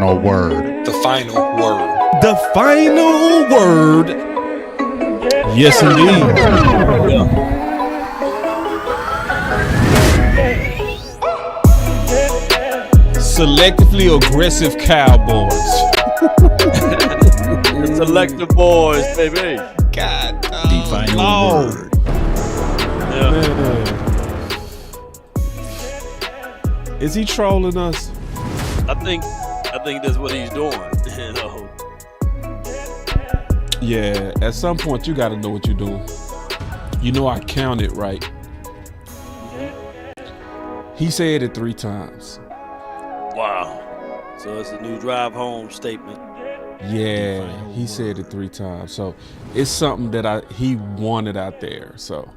final word. The final word. The final word. Yes, indeed. Selectively aggressive Cowboys. The selective boys, baby. God, The final word. Yeah. Is he trolling us? I think that's what he's doing. You know. Yeah, at some point you got to know what you're doing. You know, I counted right. He said it 3 times. Wow. So it's a new drive home statement. Yeah, he said it 3 times. So it's something that he wanted out there. So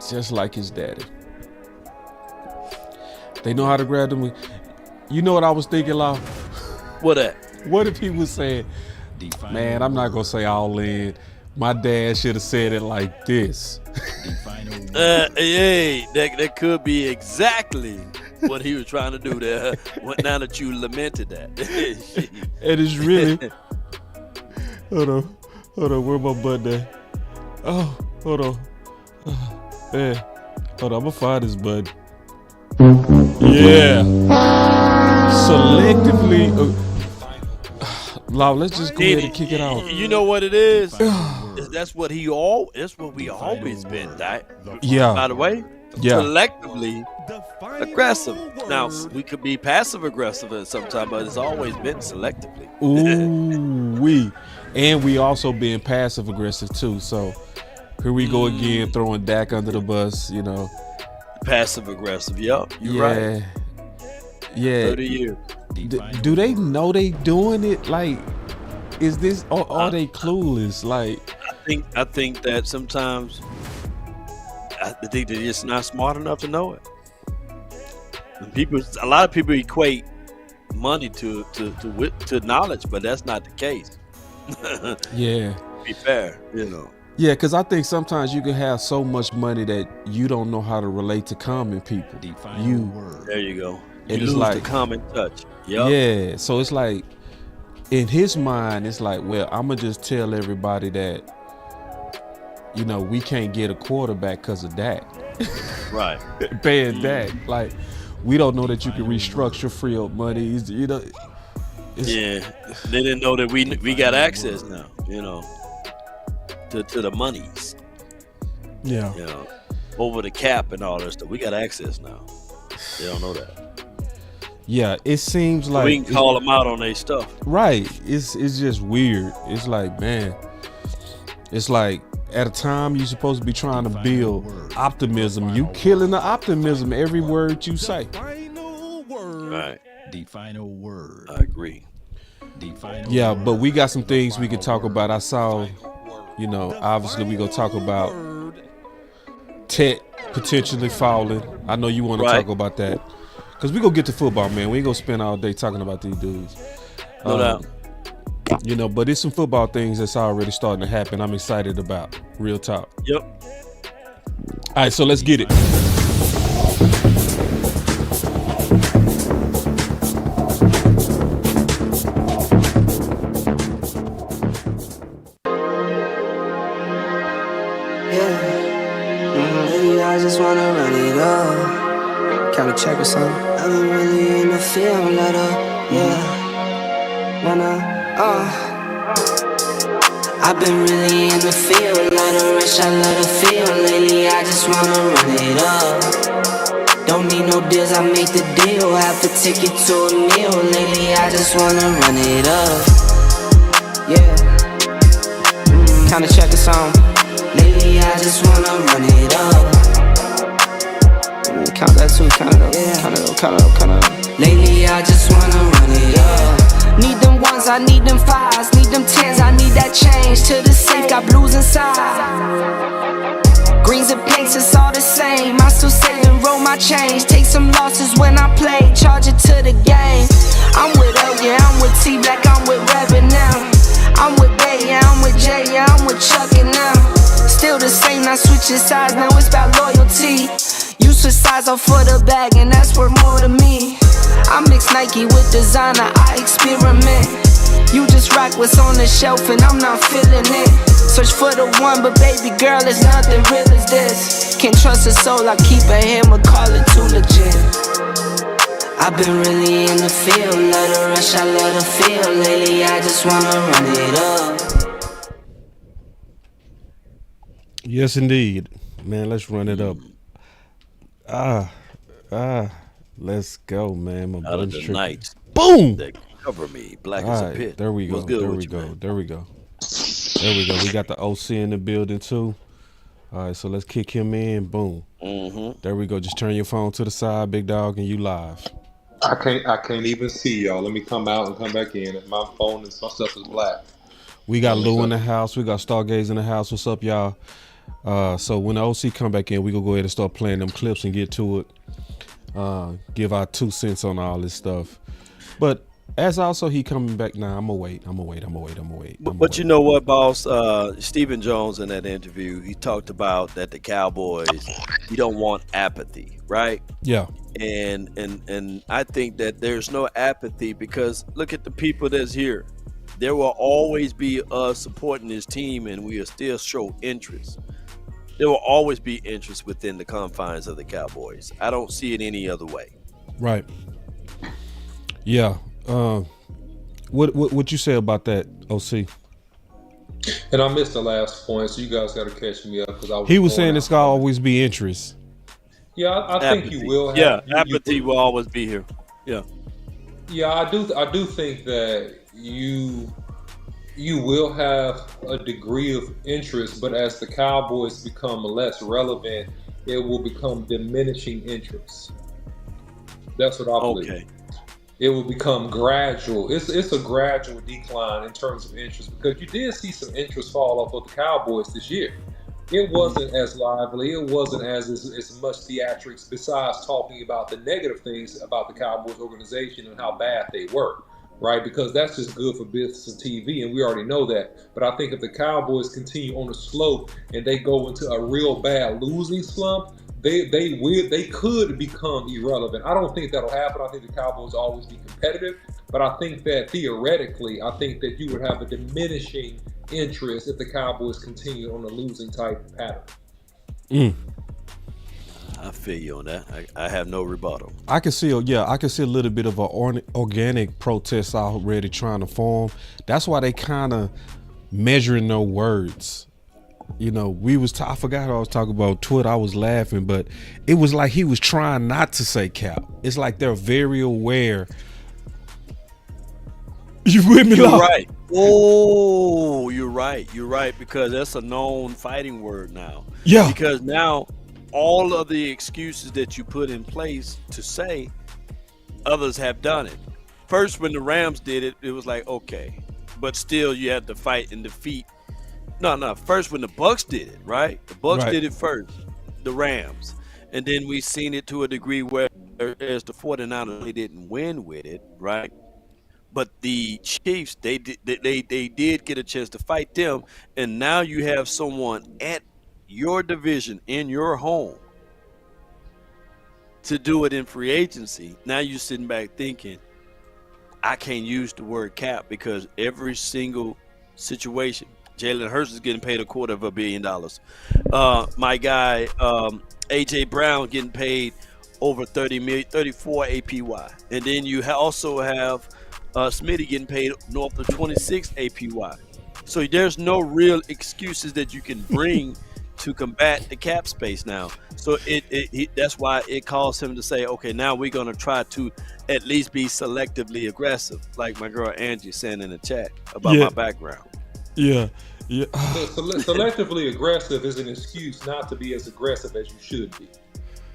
just like his daddy. They know how to grab them. You know what I was thinking, Law? What that? What if he was saying, man, I'm not going to say all in. My dad should have said it like this. Hey, that could be exactly what he was trying to do there. Now that you lamented that. It is really. Hold on, where my button at? Oh, hold on. Yeah. Hold on, I'm gonna find this button. Yeah. Selectively. Law, let's just go ahead and kick it off. You know what it is? That's what we always been, Dak. Yeah. By the way, Yeah. Selectively aggressive. Now, we could be passive aggressive at some time, but it's always been selectively. Ooh, and we also being passive aggressive too. So here we go again, throwing Dak under the bus. You know, Passive aggressive. Yep, you're right. Yeah. 30 years. Do they know they doing it? Like, is this? Or are they clueless? Like, I think that sometimes I think they're just not smart enough to know it. And a lot of people equate money to knowledge, but that's not the case. yeah. To be fair, you know. Yeah, because I think sometimes you can have so much money that you don't know how to relate to common people. There you go. And You it's lose like the common touch. Yep. Yeah, so it's like in his mind, it's like, well, I'm gonna just tell everybody that, you know, we can't get a quarterback because of that. Right. Paying that, like, we don't know that you can restructure free up money. You know. Yeah, they didn't know that we got access now. You know, to the monies. Yeah. You know, over the cap and all that stuff. We got access now. They don't know that. Yeah, it seems like we can call them out on their stuff. Right. It's just weird. It's like, man, it's like at a time you're supposed to be trying to build optimism. You killing the optimism every word you say. Right. The final word. I agree. Yeah, but we got some things we can talk about. I saw, you know, obviously we gonna talk about Tech potentially falling. I know you want to talk about that. Because we gonna get to football, man. We ain't gonna spend all day talking about these dudes. No doubt. You know, but it's some football things that's already starting to happen. I'm excited about. Real talk. Yep. All right, so let's get it. I just wanna run it up. Can we check or something? I've been really in the field, let up, I've been really in the field, let her rush, I let her feel. Lately I just wanna run it up. Don't need no deals, I make the deal. Half a ticket to a meal. Lately I just wanna run it up. Yeah. Kinda check or something. Lately I just wanna run it up. Count that too, count it up, count it up. Lately I just wanna run it up. Need them ones, I need them fives. Need them tens, I need that change. To the safe, got blues inside. Greens and pinks, it's all the same. I still save and roll my change. Take some losses when I play, charge it to the game. I'm with L, yeah, I'm with T Black, I'm with Reverend now. I'm with Bay, yeah, I'm with Jay, yeah, I'm with Chuck and now. Still the same, not switching sides, now it's about loyalty. You switch sides off for the bag, and that's worth more to me. I mix Nike with designer, I experiment. You just rock what's on the shelf and I'm not feeling it. Search for the one, but baby girl, it's nothing real as this. Can't trust a soul, I keep a hammer, call it too legit. I've been really in the field, love the rush, I love the feel. Lately I just wanna run it up. Yes, indeed. Man, let's run it up. Let's go, man. My Out of buttons the night Boom! that cover me, black All as a right, pit. there we go. What's good There with we you, go. man? There we go. There we go. We got the OC in the building too. All right, so let's kick him in. Boom. Mm-hmm. There we go. Just turn your phone to the side, big dog, and you live. I can't even see y'all. Let me come out and come back in. My phone and some stuff is black. We got Lou in the house. We got Stargaze in the house. What's up, y'all? So when the OC come back in, we gonna go ahead and start playing them clips and get to it. Give our 2 cents on all this stuff. But as also he coming back now, I'm gonna wait. But you know what, boss? Stephen Jones in that interview, he talked about that the Cowboys, you don't want apathy, right? Yeah. And I think that there's no apathy because look at the people that's here. There will always be us supporting this team, and we will still show interest. There will always be interest within the confines of the Cowboys. I don't see it any other way. Right. Yeah. What you say about that, OC? And I missed the last point, so you guys got to catch me up because He was saying it's gonna always be interest. Yeah, I think you will have. Yeah, apathy will always be here. Yeah. Yeah, I do think that you will have a degree of interest, but as the Cowboys become less relevant, it will become diminishing interest. That's what I believe. Okay. It will become gradual. It's a gradual decline in terms of interest because you did see some interest fall off of the Cowboys this year. It wasn't as lively. It wasn't as much theatrics besides talking about the negative things about the Cowboys organization and how bad they were, right? Because that's just good for business and TV, and we already know that. But I think if the Cowboys continue on a slope and they go into a real bad losing slump, they could become irrelevant. I don't think that'll happen. I think the Cowboys will always be competitive, but I think that theoretically, I think that you would have a diminishing interest if the Cowboys continue on a losing type pattern. I feel you on that. I have no rebuttal. I can see a little bit of an organic protest already trying to form. That's why they kind of measuring no words. You know, I forgot I was talking about Twitter. I was laughing, but it was like he was trying not to say cap. It's like they're very aware. You with me? You're right. Oh, you're right. You're right, because that's a known fighting word now. Yeah. Because now all of the excuses that you put in place to say, others have done it. First, when the Rams did it, it was like, okay. But still, you had to fight and defeat. No. First, when the Bucks did it, right? The Bucks did it first, the Rams. And then we seen it to a degree where as the 49ers, they didn't win with it, right? But the Chiefs, they did get a chance to fight them. And now you have someone at your division, in your home, to do it in free agency. Now you're sitting back thinking, I can't use the word cap because every single situation, Jalen Hurts is getting paid $250 million. My guy, A.J. Brown getting paid over $30 million, $34 APY. And then you also have Smitty getting paid north of $26 APY. So there's no real excuses that you can bring to combat the cap space now. So that's why it caused him to say, okay, now we're going to try to at least be selectively aggressive, like my girl Angie saying in the chat about my background. Yeah. Selectively aggressive is an excuse not to be as aggressive as you should be.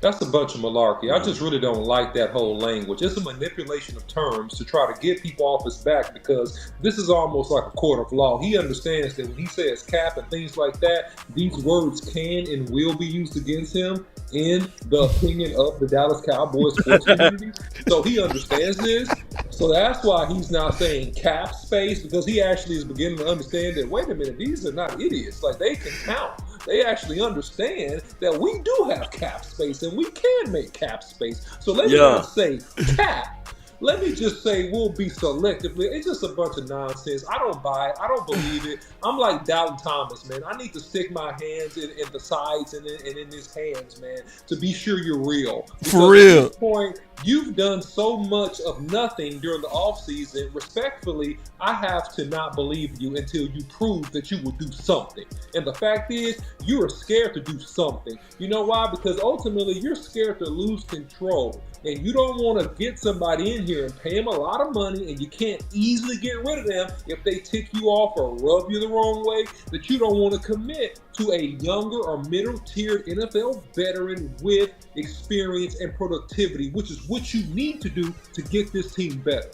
That's a bunch of malarkey. I just really don't like that whole language. It's a manipulation of terms to try to get people off his back because this is almost like a court of law. He understands that when he says cap and things like that, these words can and will be used against him in the opinion of the Dallas Cowboys sports community. So he understands this. So that's why he's not saying cap space, because he actually is beginning to understand that, wait a minute, these are not idiots. Like, they can count. They actually understand that we do have cap space and we can make cap space. So let's not say cap. let me just say we'll be selectively. It's just a bunch of nonsense. I don't buy it. I don't believe it. I'm like Doubting Thomas, man. I need to stick my hands in the sides and in his hands, man, to be sure you're real. Because For real. at this point, you've done so much of nothing during the offseason. Respectfully, I have to not believe you until you prove that you will do something. And the fact is, you are scared to do something. You know why? Because ultimately, you're scared to lose control. And you don't want to get somebody in here and pay them a lot of money, and you can't easily get rid of them if they tick you off or rub you the wrong way, that you don't want to commit to a younger or middle-tiered NFL veteran with experience and productivity, which is what you need to do to get this team better.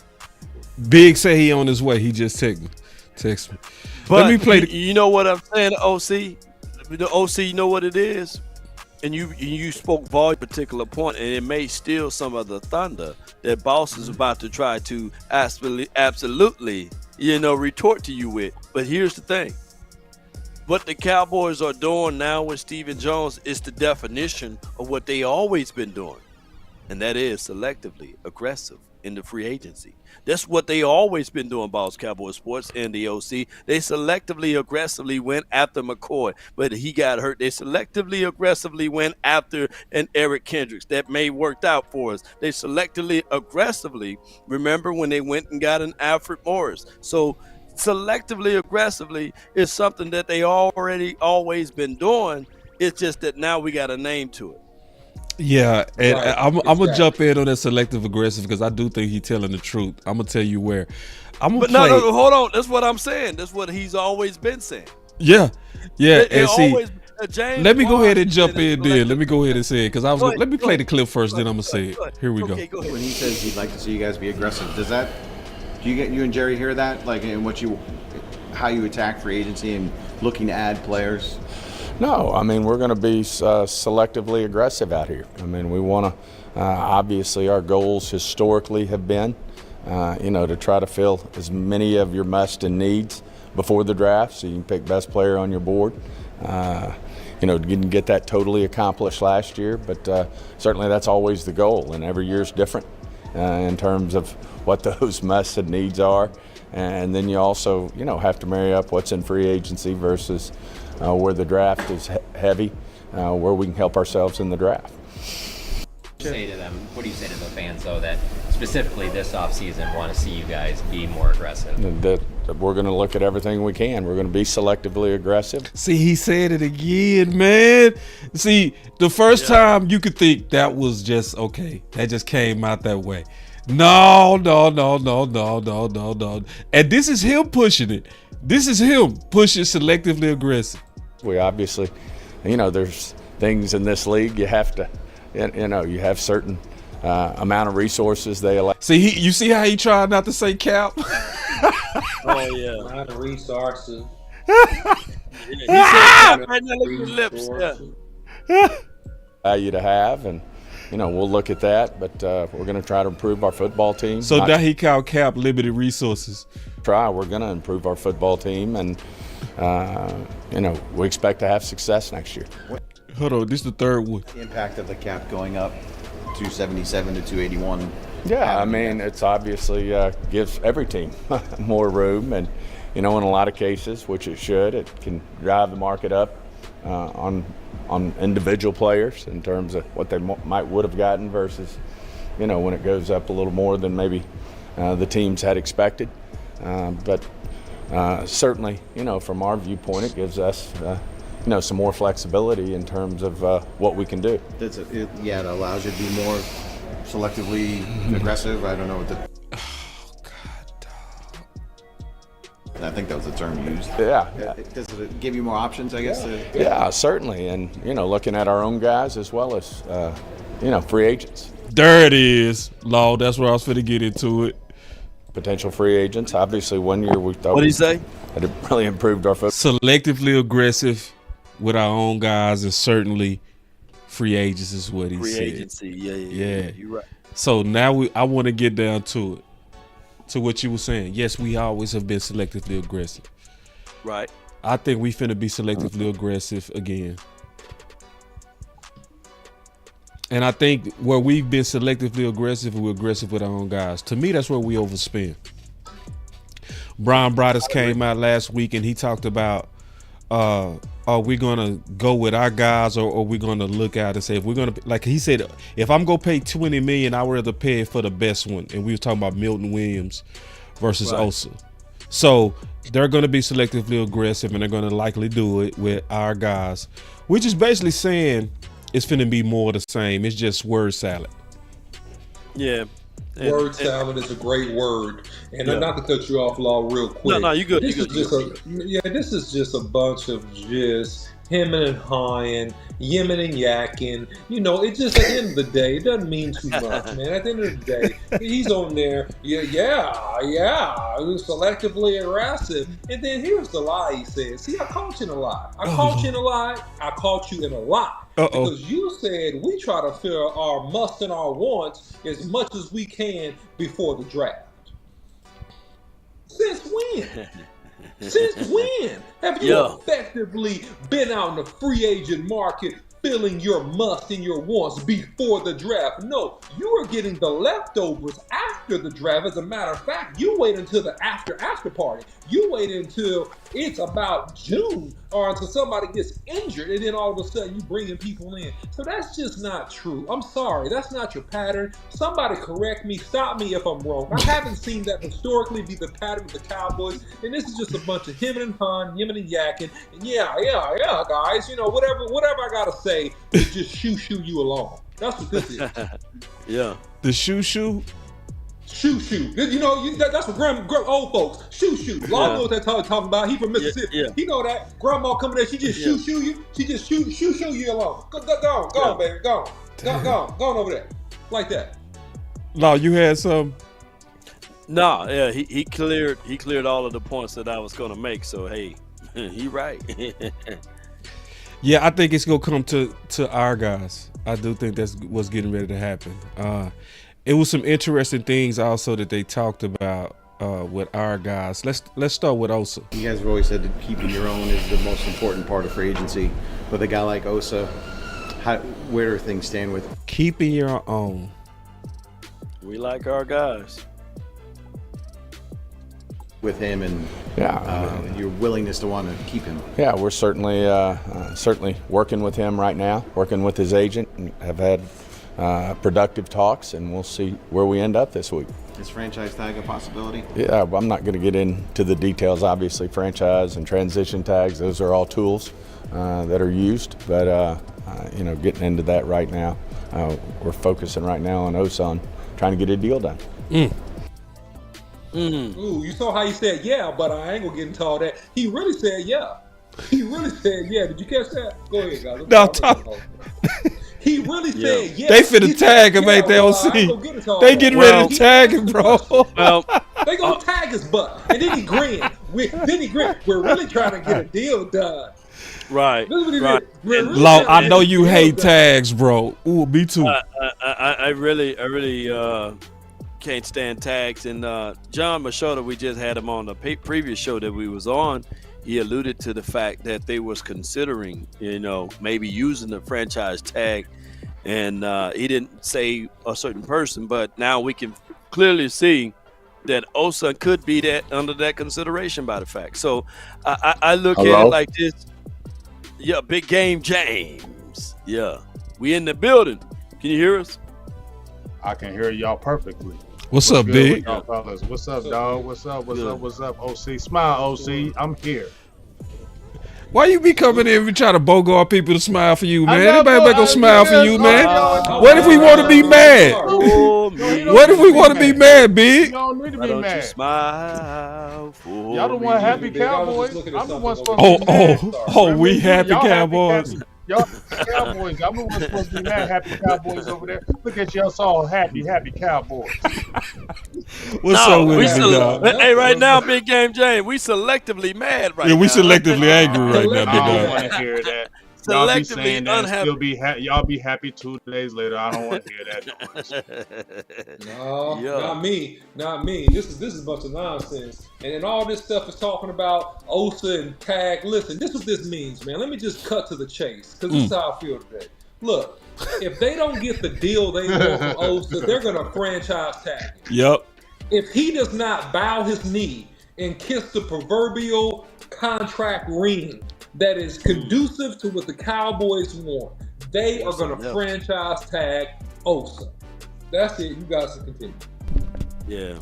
Big say he on his way. He just text me. But let me play. You know what I'm saying, OC? The OC, you know what it is? And you spoke volume particular point, and it may steal some of the thunder that Boss is about to try to absolutely, retort to you with. But here's the thing. What the Cowboys are doing now with Stephen Jones is the definition of what they always been doing. And that is selectively aggressive in the free agency. That's what they always been doing, Boss Cowboy Sports and the OC. They selectively aggressively went after McCoy, but he got hurt. They selectively aggressively went after an Eric Kendricks. That may worked out for us. They selectively aggressively, remember when they went and got an Alfred Morris. So selectively aggressively is something that they always been doing. It's just that now we got a name to it. Yeah, and Right. I'm gonna jump in on that selective aggressive because I do think he's telling the truth. I'm gonna tell you where. But no, hold on. That's what I'm saying. That's what he's always been saying. Yeah. And see, always, James let me go ahead and Washington jump is in there. Let me go ahead and say it because I was. Go ahead, Let me go play ahead. the clip first, then I'm gonna say it. Go ahead. Here we Okay, go. go ahead. When he says he'd like to see you guys be aggressive, do you and Jerry hear that? Like in how you attack free agency and looking to add players? No, I mean, we're going to be selectively aggressive out here. I mean, we want to, obviously, our goals historically have been, to try to fill as many of your must and needs before the draft so you can pick best player on your board. Didn't get that totally accomplished last year, but certainly that's always the goal, and every year is different in terms of what those must and needs are. And then you also, have to marry up what's in free agency versus where the draft is heavy, where we can help ourselves in the draft. Say to them, what do you say to the fans, though, that specifically this offseason want to see you guys be more aggressive? That we're going to look at everything we can. We're going to be selectively aggressive. See, he said it again, man. See, the first time you could think that was just okay. That just came out that way. No. And this is him pushing it. This is him pushing selectively aggressive. We obviously, there's things in this league you have to, you have certain amount of resources they allow. See, you see how he tried not to say cap? Oh, yeah. Not the resources. He said, right now, look at his lips. Yeah. Value to have, and we'll look at that, but we're going to try to improve our football team. So now he called cap limited resources. We're going to improve our football team, and we expect to have success next year. Hold on, this is the third one. The impact of the cap going up 277 to 281. Yeah, I mean, it's obviously gives every team more room, and in a lot of cases, which it should, it can drive the market up on individual players in terms of what they would have gotten versus, when it goes up a little more than maybe the teams had expected. But certainly, from our viewpoint, it gives us, some more flexibility in terms of what we can do. It allows you to be more selectively aggressive. I don't know what the. Oh, God, dog. I think that was the term used. Yeah. Does it give you more options, I guess? Yeah, certainly. And, looking at our own guys as well as, free agents. There it is, Law. That's where I was finna get into it. Potential free agents. Obviously, 1 year we thought. What did he say? That it really improved our football. Selectively aggressive with our own guys, and certainly free agents is what he said. Free agency, yeah. You're right. So now I want to get down to it, to what you were saying. Yes, we always have been selectively aggressive. Right. I think we finna be selectively aggressive again. And I think where we've been selectively aggressive, we're aggressive with our own guys. To me, that's where we overspend. Brian Broaddus came out last week and he talked about, are we going to go with our guys or are we going to look out and say, if we're going to, like he said, if I'm going to pay $20 million, I would rather pay it for the best one. And we were talking about Milton Williams versus Osa. So they're going to be selectively aggressive and they're going to likely do it with our guys, which is basically saying it's finna be more of the same. It's just word salad. Yeah. Word salad is a great word. And not to cut you off, Law, real quick. No, you good. This is just a bunch of just hemming and hawing, yimming and yakking. You know, it just, at the end of the day, it doesn't mean too much, man. At the end of the day, he's on there, selectively aggressive. And then here's the lie he says. See, I caught you in a lie. I caught you in a lie. Because you said we try to fill our musts and our wants as much as we can before the draft. Since when? Since when have you effectively been out in the free agent market filling your musts and your wants before the draft? No, you are getting the leftovers after the draft. As a matter of fact, you wait until the after party. You wait until it's about June or until somebody gets injured, and then all of a sudden you bringing people in. So that's just not true. I'm sorry, that's not your pattern. Somebody correct me, stop me if I'm wrong. I haven't seen that historically be the pattern of the Cowboys, and this is just a bunch of hemming and hawing, yimming and yakking. And guys, you know, whatever I gotta say is just shoo you along. That's what this is. The shoo. Shoo. You know, that's what old folks. Shoo. Law knows what they're talking about. He from Mississippi. He know that. Grandma coming there, she just shoo you. She just shoo you along. Go on, baby. Go on over there. Like that. Law, you had some. No, he cleared all of the points that I was gonna make. So hey, he right. Yeah, I think it's gonna come to our guys. I do think that's what's getting ready to happen. It was some interesting things also that they talked about with our guys. Let's start with Osa. You guys have always said that keeping your own is the most important part of free agency. With a guy like Osa, where do things stand with keeping your own? We like our guys. With him and your willingness to want to keep him. Yeah, we're certainly working with him right now, working with his agent, and have had productive talks, and we'll see where we end up this week. Is franchise tag a possibility? Yeah, well, I'm not going to get into the details. Obviously, franchise and transition tags, those are all tools that are used, but getting into that right now, we're focusing right now on Osa, trying to get a deal done. Ooh, you saw how he said but I ain't gonna get into all that. He really said Did you catch that? Go ahead, guys. No, he really said They finna tag him, ain't they? They getting ready to tag him, bro. Well, they gonna tag his butt, and then he grinned. We're really trying to get a deal done. Right. Really Law, I know you hate tags, bro. Ooh, me too. I really can't stand tags. And John Machota, we just had him on the previous show that we was on. He alluded to the fact that they was considering, maybe using the franchise tag, and he didn't say a certain person, but now we can clearly see that Osa could be that under that consideration by the fact. So I look at it like this. Yeah, Big Game James. Yeah, we in the building. Can you hear us? I can hear y'all perfectly. What's up, Big? Y'all fellas? What's up, dog? What's up, OC? Smile, OC. I'm here. Why you be coming in and trying to bogart people to smile for you, man? Anybody gonna smile for you, man? What if we want to be mad? What if we want to be mad, Big? You don't need to be mad. Smile for y'all don't want happy Cowboys. I'm the one supposed to be mad. We happy Cowboys. Y'all Cowboys. I'm the one supposed to be mad. Happy Cowboys over there. Look at y'all all happy Cowboys. What's up with you, dog? Hey, right now, Big Game James, we selectively mad right now. Yeah, we selectively angry right now, Big I don't dog. want to hear that. Y'all be saying that still be y'all be happy 2 days later. I don't want to hear that noise. No, not me. This is a bunch of nonsense. And all this stuff is talking about Osa and tag. Listen, this is what this means, man. Let me just cut to the chase, because this is how I feel today. Look, if they don't get the deal they want from Osa, they're going to franchise tag him. Yep. If he does not bow his knee and kiss the proverbial contract ring that is conducive to what the Cowboys want, they are going to franchise tag Osa. That's it. You guys can continue. Yeah.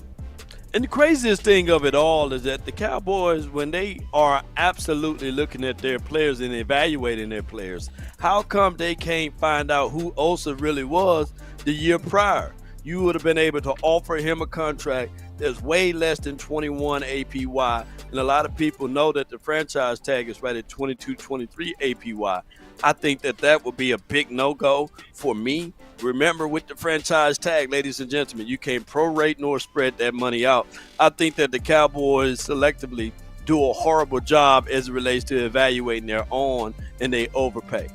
And the craziest thing of it all is that the Cowboys, when they are absolutely looking at their players and evaluating their players, how come they can't find out who Osa really was the year prior? You would have been able to offer him a contract that's way less than 21 APY. And a lot of people know that the franchise tag is right at 22, 23 APY. I think that would be a big no-go for me. Remember, with the franchise tag, ladies and gentlemen, you can't prorate nor spread that money out. I think that the Cowboys selectively do a horrible job as it relates to evaluating their own, and they overpay.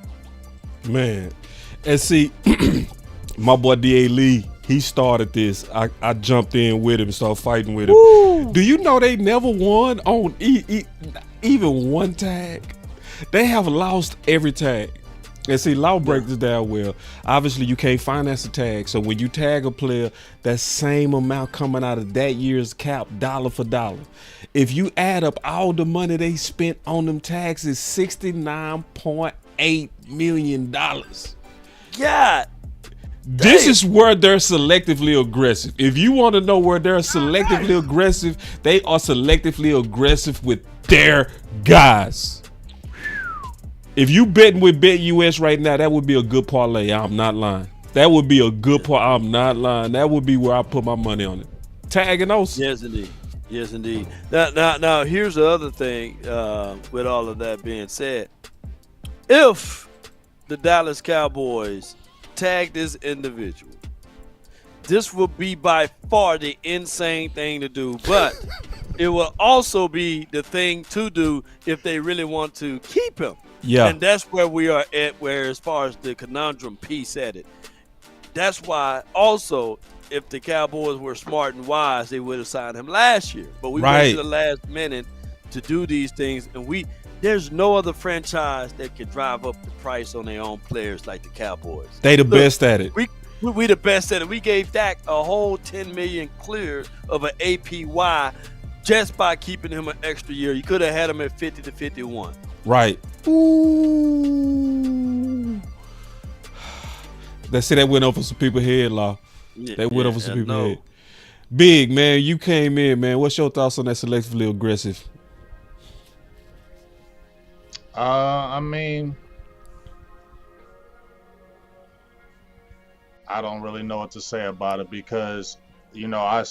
Man, and see, my boy D.A. Lee, he started this. I jumped in with him and started fighting with him. Woo! Do you know they never won on even one tag? They have lost every tag. And see, law breaks this down well. Obviously, you can't finance a tag. So when you tag a player, that same amount coming out of that year's cap, dollar for dollar. If you add up all the money they spent on them tags, it's $69.8 million. God. This is where they're selectively aggressive. If you want to know where they're selectively aggressive, they are selectively aggressive with their guys. If you betting with BetUS right now, that would be a good parlay. I'm not lying. That would be a good parlay. I'm not lying. That would be where I put my money on it. Tagging Osa. Yes, indeed. Yes, indeed. Now, here's the other thing. With all of that being said, if the Dallas Cowboys tag this individual, this will be by far the insane thing to do, but it will also be the thing to do if they really want to keep him. Yeah. And that's where we are at, where as far as the conundrum piece at it. That's why also, if the Cowboys were smart and wise, they would have signed him last year. But we went to the last minute to do these things, and there's no other franchise that can drive up the price on their own players like the Cowboys. They the best at it. We the best at it. We gave Dak a whole $10 million clear of an APY just by keeping him an extra year. You could have had him at 50 to 51. Right. Ooh. Let's say that went over some people's head, Law. That went over some people's head. Big, man, you came in, man. What's your thoughts on that selectively aggressive? I mean, I don't really know what to say about it because, you know, I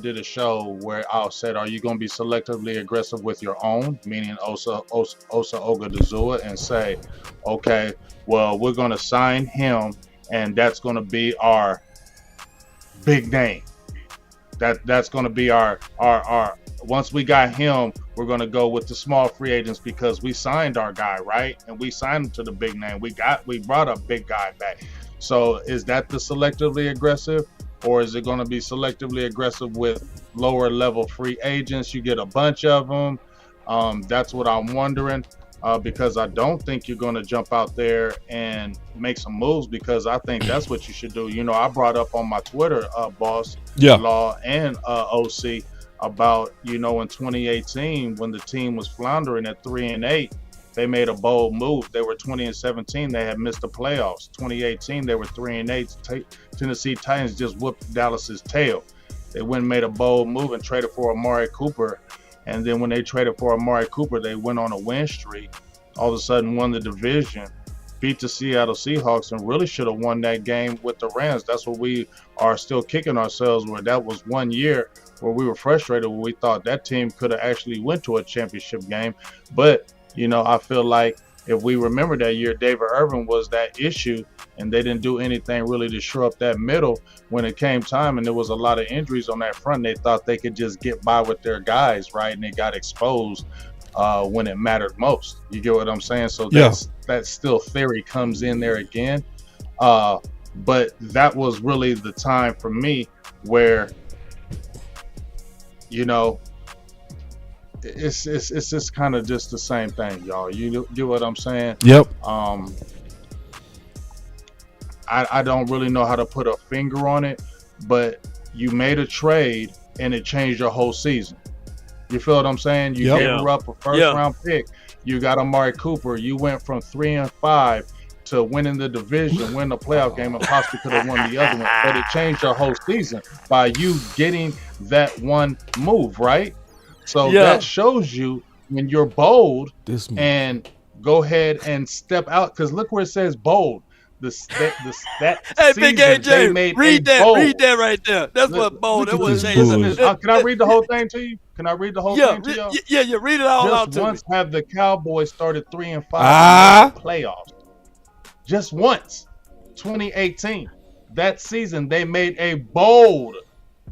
did a show where I said, are you going to be selectively aggressive with your own, meaning Osa Odighizuwa, and say, okay, well, we're going to sign him and that's going to be our big name. That's going to be our once we got him, we're going to go with the small free agents because we signed our guy, right? And we signed him to the big name. We brought a big guy back. So is that the selectively aggressive? Or is it going to be selectively aggressive with lower level free agents? You get a bunch of them. That's what I'm wondering, because I don't think you're going to jump out there and make some moves, because I think that's what you should do. You know, I brought up on my Twitter, Boss Law and OC, about, you know, in 2018 when the team was floundering at 3-8. They made a bold move. They were 20-17. They had missed the playoffs. 2018, they were 3-8. Tennessee Titans just whooped Dallas's tail. They went and made a bold move and traded for Amari Cooper. And then when they traded for Amari Cooper, they went on a win streak. All of a sudden won the division, beat the Seattle Seahawks, and really should have won that game with the Rams. That's what we are still kicking ourselves with. That was 1 year where we were frustrated when we thought that team could have actually went to a championship game. But you know, I feel like if we remember that year, David Irvin was that issue, and they didn't do anything really to shore up that middle when it came time, and there was a lot of injuries on that front. They thought they could just get by with their guys, right? And they got exposed when it mattered most. You get what I'm saying? So that still theory comes in there again. But that was really the time for me where, you know, it's just kind of just the same thing, y'all. You get what I'm saying? Yep. I don't really know how to put a finger on it, but you made a trade and it changed your whole season. You feel what I'm saying? You gave her up a first round pick. You got Amari Cooper. You went from 3-5 to winning the division, win the playoff game, and possibly could have won the other one. But it changed your whole season by you getting that one move, right? So that shows you when you're bold and go ahead and step out. Because look where it says bold. Hey, Big AJ, read that right there. That's what bold. That was Can I read the whole thing to you? Can I read the whole thing to y'all? Yeah, read it all out to me. Just once have the Cowboys started 3-5 in the playoffs. Just once, 2018. That season, they made a bold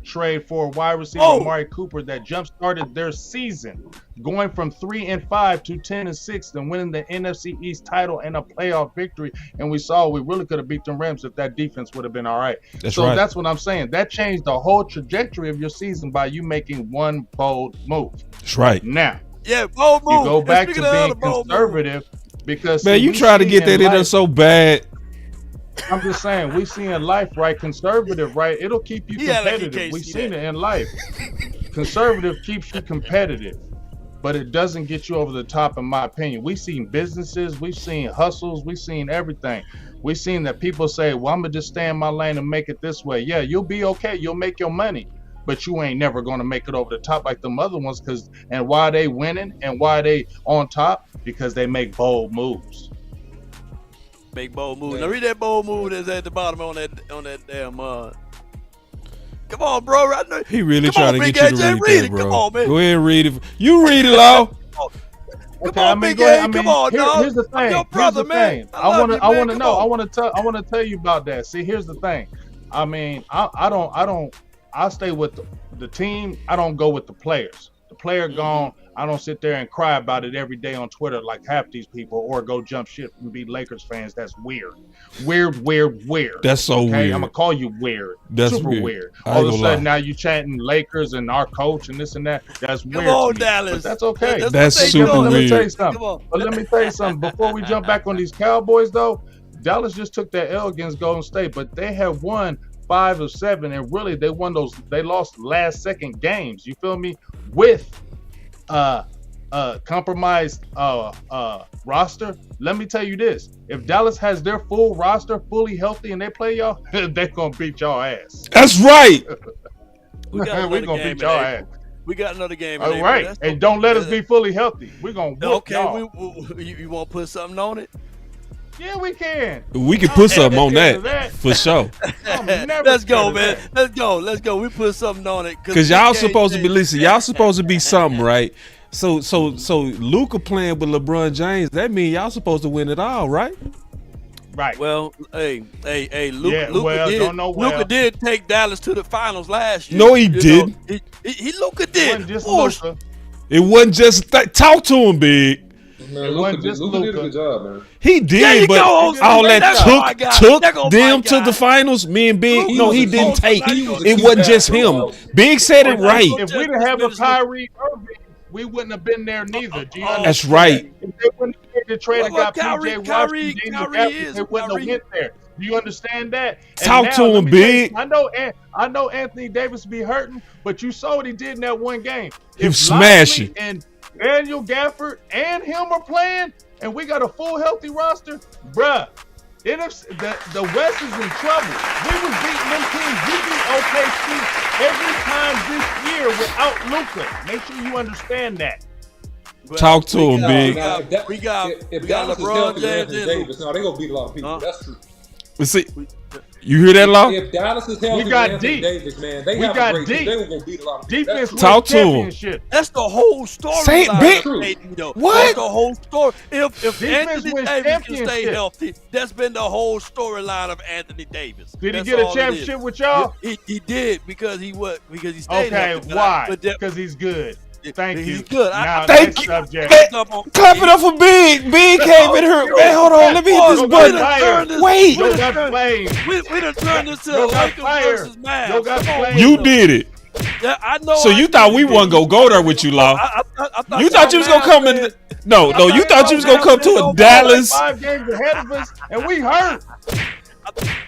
trade for wide receiver Amari Cooper that jump-started their season, going from 3-5 to 10-6 and winning the NFC East title and a playoff victory. And we saw we really could have beat the Rams if that defense would have been all right. That's what I'm saying. That changed the whole trajectory of your season by you making one bold move. That's right. Now, bold move. You go back to being conservative because man, you try to get that in there so bad. I'm just saying, we see in life, right? Conservative, right? It'll keep you competitive. We've seen it in life. Conservative keeps you competitive, but it doesn't get you over the top, in my opinion. We've seen businesses, we've seen hustles, we've seen everything. We've seen that people say, well, I'm going to just stay in my lane and make it this way. Yeah, you'll be okay. You'll make your money, but you ain't never going to make it over the top like them other ones. And why they winning and why they on top? Because they make bold moves. Make bold move. Now read that bold move that's at the bottom on that damn Come on, bro. He really trying to get you to read that, bro. Come on, man. Go ahead and read it. You read it, Law. Come on, Big A. Come on, dog. Here's the thing. I'm your brother, man. I want to know. I want to tell you about that. See, here's the thing. I mean, I stay with the team. I don't go with the players. The player gone. I don't sit there and cry about it every day on Twitter like half these people, or go jump ship and be Lakers fans. That's weird. Weird. That's so weird. I'm gonna call you weird. That's super weird. All of a sudden now you chatting Lakers and our coach and this and that. That's weird. Come on, Dallas. But that's okay. That's super weird. Let me tell you something. But let me tell you something. Before we jump back on these Cowboys, though, Dallas just took that L against Golden State, but they have won 5 of 7, and really they won those. They lost last second games. You feel me? With compromised roster. Let me tell you this: if Dallas has their full roster fully healthy and they play y'all, they're gonna beat y'all ass. That's right. We're gonna beat y'all ass. We got another game. All right, and don't let us be fully healthy. We're gonna whoop y'all. You want to put something on it? Yeah, we can. We can put something on that for sure. Let's go, man. Let's go. We put something on it because y'all supposed to be. Listen, y'all supposed to be something, right? So Luka playing with LeBron James. That means y'all supposed to win it all, right? Right. Well, hey, Luka did take Dallas to the finals last year. No, he didn't. Luka did. It wasn't just Luka. It wasn't just talk to him, Big. Man, Luka did a good job, man. He did, but all that took them to the finals. Me and Big, no, he didn't take. It wasn't just him. Big said it right. If we didn't have a Kyrie Irving, we wouldn't have been there neither. Do you That's right. If they wouldn't have made the trade and got PJ Washington, they wouldn't have went there. Do you understand that? Talk to him, Big. I know Anthony Davis be hurting, but you saw what he did in that one game. He was smashing. And Daniel Gafford and him are playing, and we got a full healthy roster, bruh. The West is in trouble. We was beating them teams. We beat OKC every time this year without Luka. Make sure you understand that. Talk to him, Big. We got LeBron James and Davis. No, they gonna beat a lot of people. That's true. Let's see. You hear that, Law? If Dallas is healthy, we got deep. Davis, man, they have a great team. They were gonna beat a lot of people. Defense. Talk to him. That's the whole story. Say it, Big. What? That's the whole story. If Anthony Davis can stay healthy, that's been the whole storyline of Anthony Davis. Did he get a championship with y'all? He did because he stayed healthy. Okay, why? Because he's good. Thank you. He's good. Thank you. Clap it up for Big. Big came in here. Man, hold on. Let me hit this button. Wait. We done turned this to a Lakers versus Mavs. You did it. Yeah, I know. So you thought we wasn't gonna go there with you, Law? You thought you was gonna come in? No. You thought you was gonna come to a Dallas. 5 games ahead of us, and we hurt.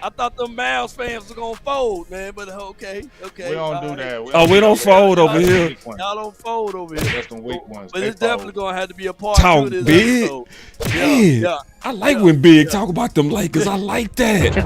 I thought the Mavs fans was gonna fold, man. But okay. We don't do that. We don't fold over here. Y'all don't fold over here. That's some weak ones. But They it's definitely fold. gonna have to be a part Talk to this big. episode. Man, I like when Big talk about them Lakers. I like that.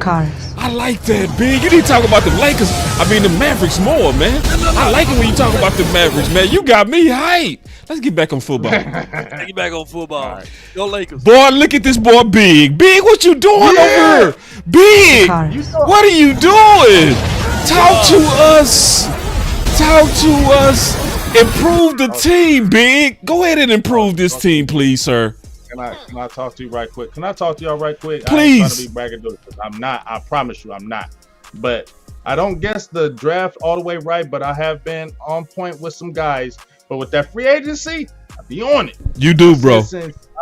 I like that, Big. You need to talk about them Lakers. I mean, the Mavericks more, man. I like it when you talk about the Mavericks, man. You got me hyped. Let's get back on football. Get back on football. Right. Go Lakers. Boy, look at this boy, Big. Big, what you doing over here? Big, what are you doing? Talk to us. Talk to us. Improve the team, Big. Go ahead and improve this team, please, sir. Can I talk to you right quick? Can I talk to y'all right quick? Please. I ain't trying to be braggadocious. I'm not. I promise you, I'm not. But I don't guess the draft all the way right, but I have been on point with some guys. But with that free agency, I be on it. You do, bro.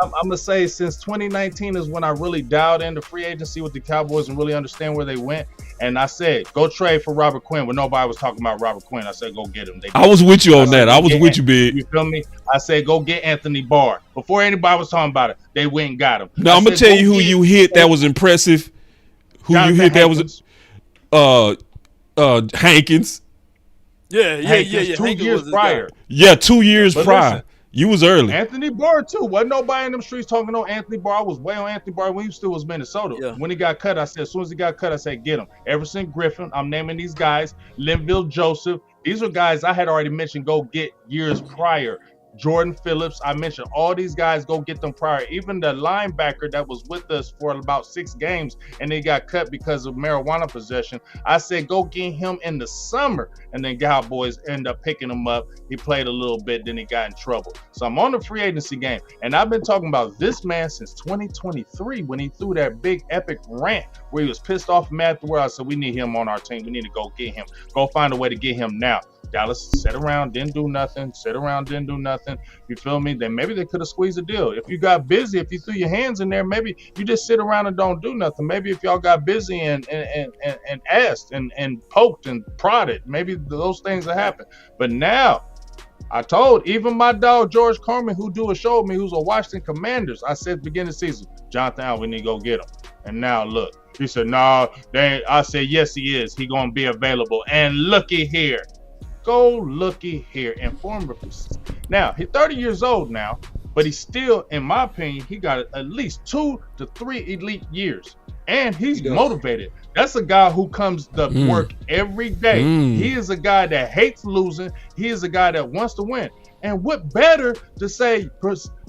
I'm gonna say since 2019 is when I really dialed into free agency with the Cowboys and really understand where they went. And I said, go trade for Robert Quinn when nobody was talking about Robert Quinn. I said, go get him. I was with you on that. I was with you, Big. You feel me? I said, go get Anthony Barr. Before anybody was talking about it, they went and got him. Now, I'm going to tell you who you hit that was impressive. Who you hit that was Hankins. Yeah. 2 years prior. Yeah, 2 years prior. Listen, you was early. Anthony Barr, too. Wasn't nobody in them streets talking on Anthony Barr. I was way on Anthony Barr when he still was Minnesota. Yeah. When he got cut, I said, as soon as he got cut, I said, get him. Everson Griffin, I'm naming these guys. Linville Joseph. These are guys I had already mentioned go get years prior. Jordan Phillips, I mentioned all these guys, go get them prior. Even the linebacker that was with us for about 6 games and they got cut because of marijuana possession, I said go get him in the summer. And then Cowboys end up picking him up. He played a little bit, then he got in trouble. So I'm on the free agency game. And I've been talking about this man since 2023 when he threw that big epic rant where he was pissed off and mad at the world. I said, we need him on our team. We need to go get him. Go find a way to get him now. Dallas sat around, didn't do nothing. You feel me? Then maybe they could have squeezed a deal. If you got busy, if you threw your hands in there, maybe you just sit around and don't do nothing. Maybe if y'all got busy and asked and poked and prodded, maybe those things will happen. But now, I told even my dog George Corman, who do a show with me, who's a Washington Commanders, I said at the beginning of the season, Jonathan Allen, we need to go get him. And now look, he said, no, I said, yes, he is. He gonna be available. And looky here. Go looky here. Inform reviews. Now, he's 30 years old now, but he's still, in my opinion, he got at least 2 to 3 elite years. And he's motivated. That's a guy who comes to work every day. He is a guy that hates losing. He is a guy that wants to win. And what better to say,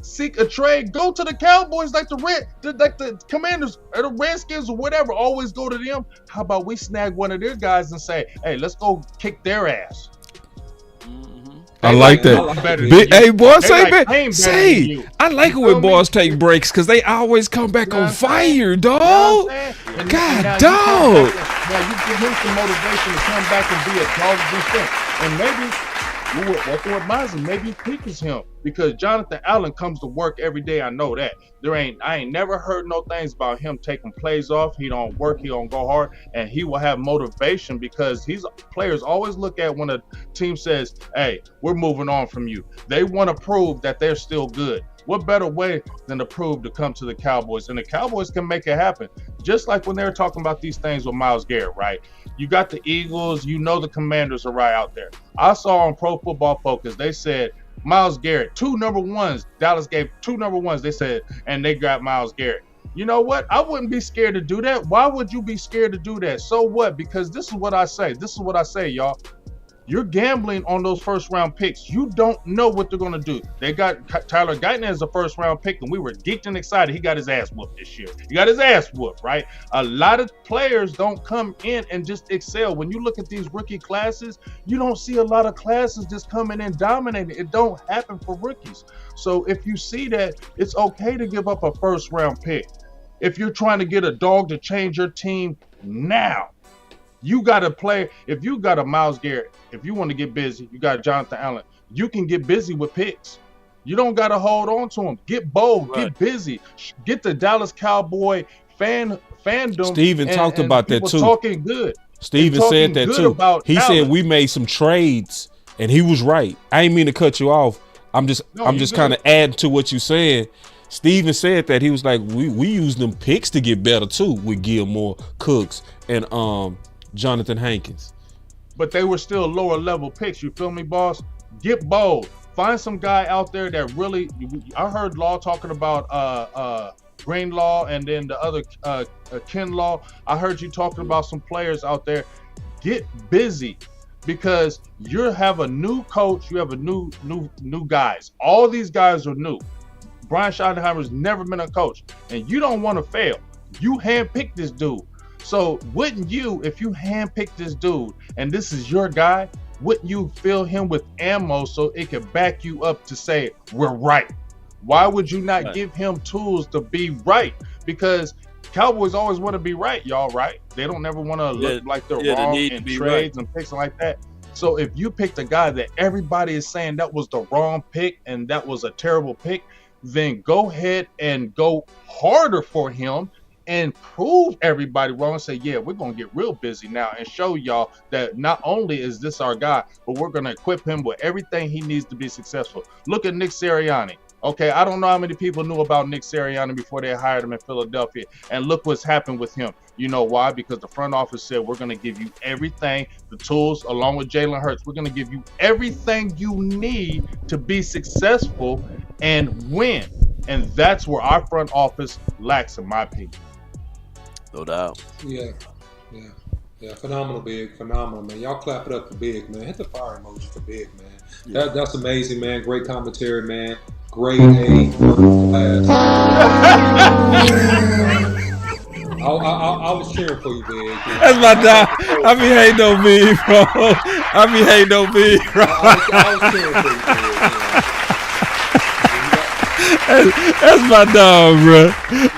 seek a trade, go to the Cowboys like the Commanders or the Redskins or whatever, always go to them. How about we snag one of their guys and say, hey, let's go kick their ass. I like that. Hey, boy, say, I like it when boys take breaks because they always come back on fire, dog. God, dog. Now you give him some motivation to come back and be a dog defense. And maybe what reminds him, maybe piques him because Jonathan Allen comes to work every day. I know that. I ain't never heard no things about him taking plays off. He don't work, he don't go hard, and he will have motivation because players always look at when a team says, hey, we're moving on from you. They want to prove that they're still good. What better way than to prove to come to the Cowboys? And the Cowboys can make it happen. Just like when they were talking about these things with Myles Garrett, right? You got the Eagles, you know the Commanders are right out there. I saw on Pro Football Focus, they said Myles Garrett, 2 number ones. Dallas gave 2 number ones, they said, and they got Myles Garrett. You know what? I wouldn't be scared to do that. Why would you be scared to do that? So what? Because this is what I say, y'all. You're gambling on those first-round picks. You don't know what they're going to do. They got Tyler Guyton as a first-round pick, and we were geeked and excited. He got his ass whooped this year. He got his ass whooped, right? A lot of players don't come in and just excel. When you look at these rookie classes, you don't see a lot of classes just coming in dominating. It don't happen for rookies. So if you see that, it's okay to give up a first-round pick. If you're trying to get a dog to change your team now, you got a player. If you got a Myles Garrett, if you want to get busy, you got Jonathan Allen. You can get busy with picks. You don't got to hold on to them. Get bold. Right. Get busy. Get the Dallas Cowboy fandom. Steven talked about that too. Talking good. Steven said that too. He said we made some trades, and he was right. I ain't mean to cut you off. I'm just kind of adding to what you're saying. Steven said that he was like, we use them picks to get better too with Gilmore, Cooks, and Jonathan Hankins. But they were still lower level picks. You feel me, boss? Get bold. Find some guy out there that really. I heard Law talking about Greenlaw and then the other Ken Law. I heard you talking about some players out there. Get busy, because you have a new coach. You have a new guys. All these guys are new. Brian Schottenheimer's never been a coach, and you don't want to fail. You handpicked this dude. So wouldn't you, if you handpicked this dude and this is your guy, wouldn't you fill him with ammo so it could back you up to say, we're right? Why would you not give him tools to be right? Because Cowboys always want to be right, y'all, right? They don't never want to look like they're wrong in trades and picks like that. So if you picked a guy that everybody is saying that was the wrong pick and that was a terrible pick, then go ahead and go harder for him and prove everybody wrong and say, yeah, we're going to get real busy now and show y'all that not only is this our guy, but we're going to equip him with everything he needs to be successful. Look at Nick Sirianni. Okay, I don't know how many people knew about Nick Sirianni before they hired him in Philadelphia, and look what's happened with him. You know why? Because the front office said, we're going to give you everything, the tools, along with Jalen Hurts. We're going to give you everything you need to be successful and win. And that's where our front office lacks, in my opinion. No doubt. Yeah. Phenomenal, Big. Phenomenal, man. Y'all clap it up for Big, man. Hit the fire emoji for Big, man. Yeah. That's amazing, man. Great commentary, man. Grade A, first class. I was cheering for you, Big. That's my dog. I be hating on Big, bro. I be hating on Big, bro. I was cheering for you, Big. That's my dog, bro.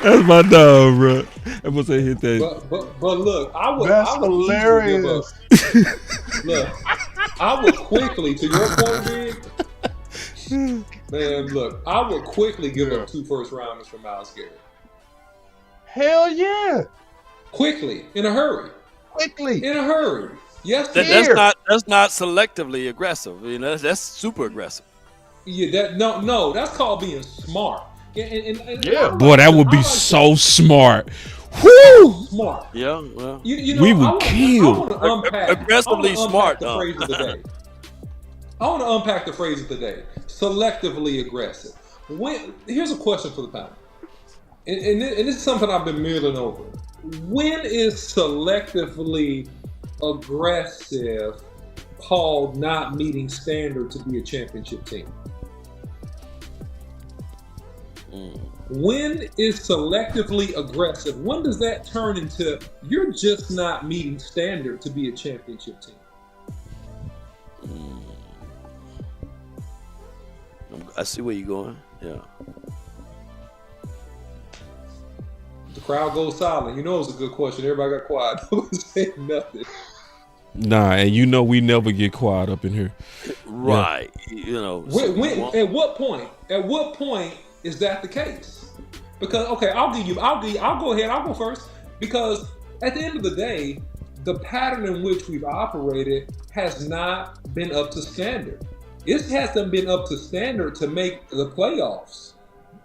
That's my dog, bro. I must say hit that. But look, That's hilarious. Look, I would quickly, to your point, Big. Man, look, I would quickly give up 2 first rounders for Myles Garrett. Hell yeah! Quickly, in a hurry. In a hurry. Yes, that's not selectively aggressive. You know, that's super aggressive. Yeah, no, that's called being smart. And yeah, boy, that would be so smart. Woo! Smart. Yeah, well, you know, we would kill. Aggressively smart. The phrase of the day. I want to unpack the phrase of the day. Selectively aggressive. Here's a question for the panel, and this is something I've been mulling over. When is selectively aggressive called not meeting standard to be a championship team? When is selectively aggressive? When does that turn into you're just not meeting standard to be a championship team? I see where you're going. Yeah. The crowd goes silent. You know it's a good question. Everybody got quiet. Nobody said nothing. Nah, and you know we never get quiet up in here. Right. Yeah. You know. At what point? At what point is that the case? Because I'll go ahead. I'll go first. Because at the end of the day, the pattern in which we've operated has not been up to standard. It hasn't been up to standard to make the playoffs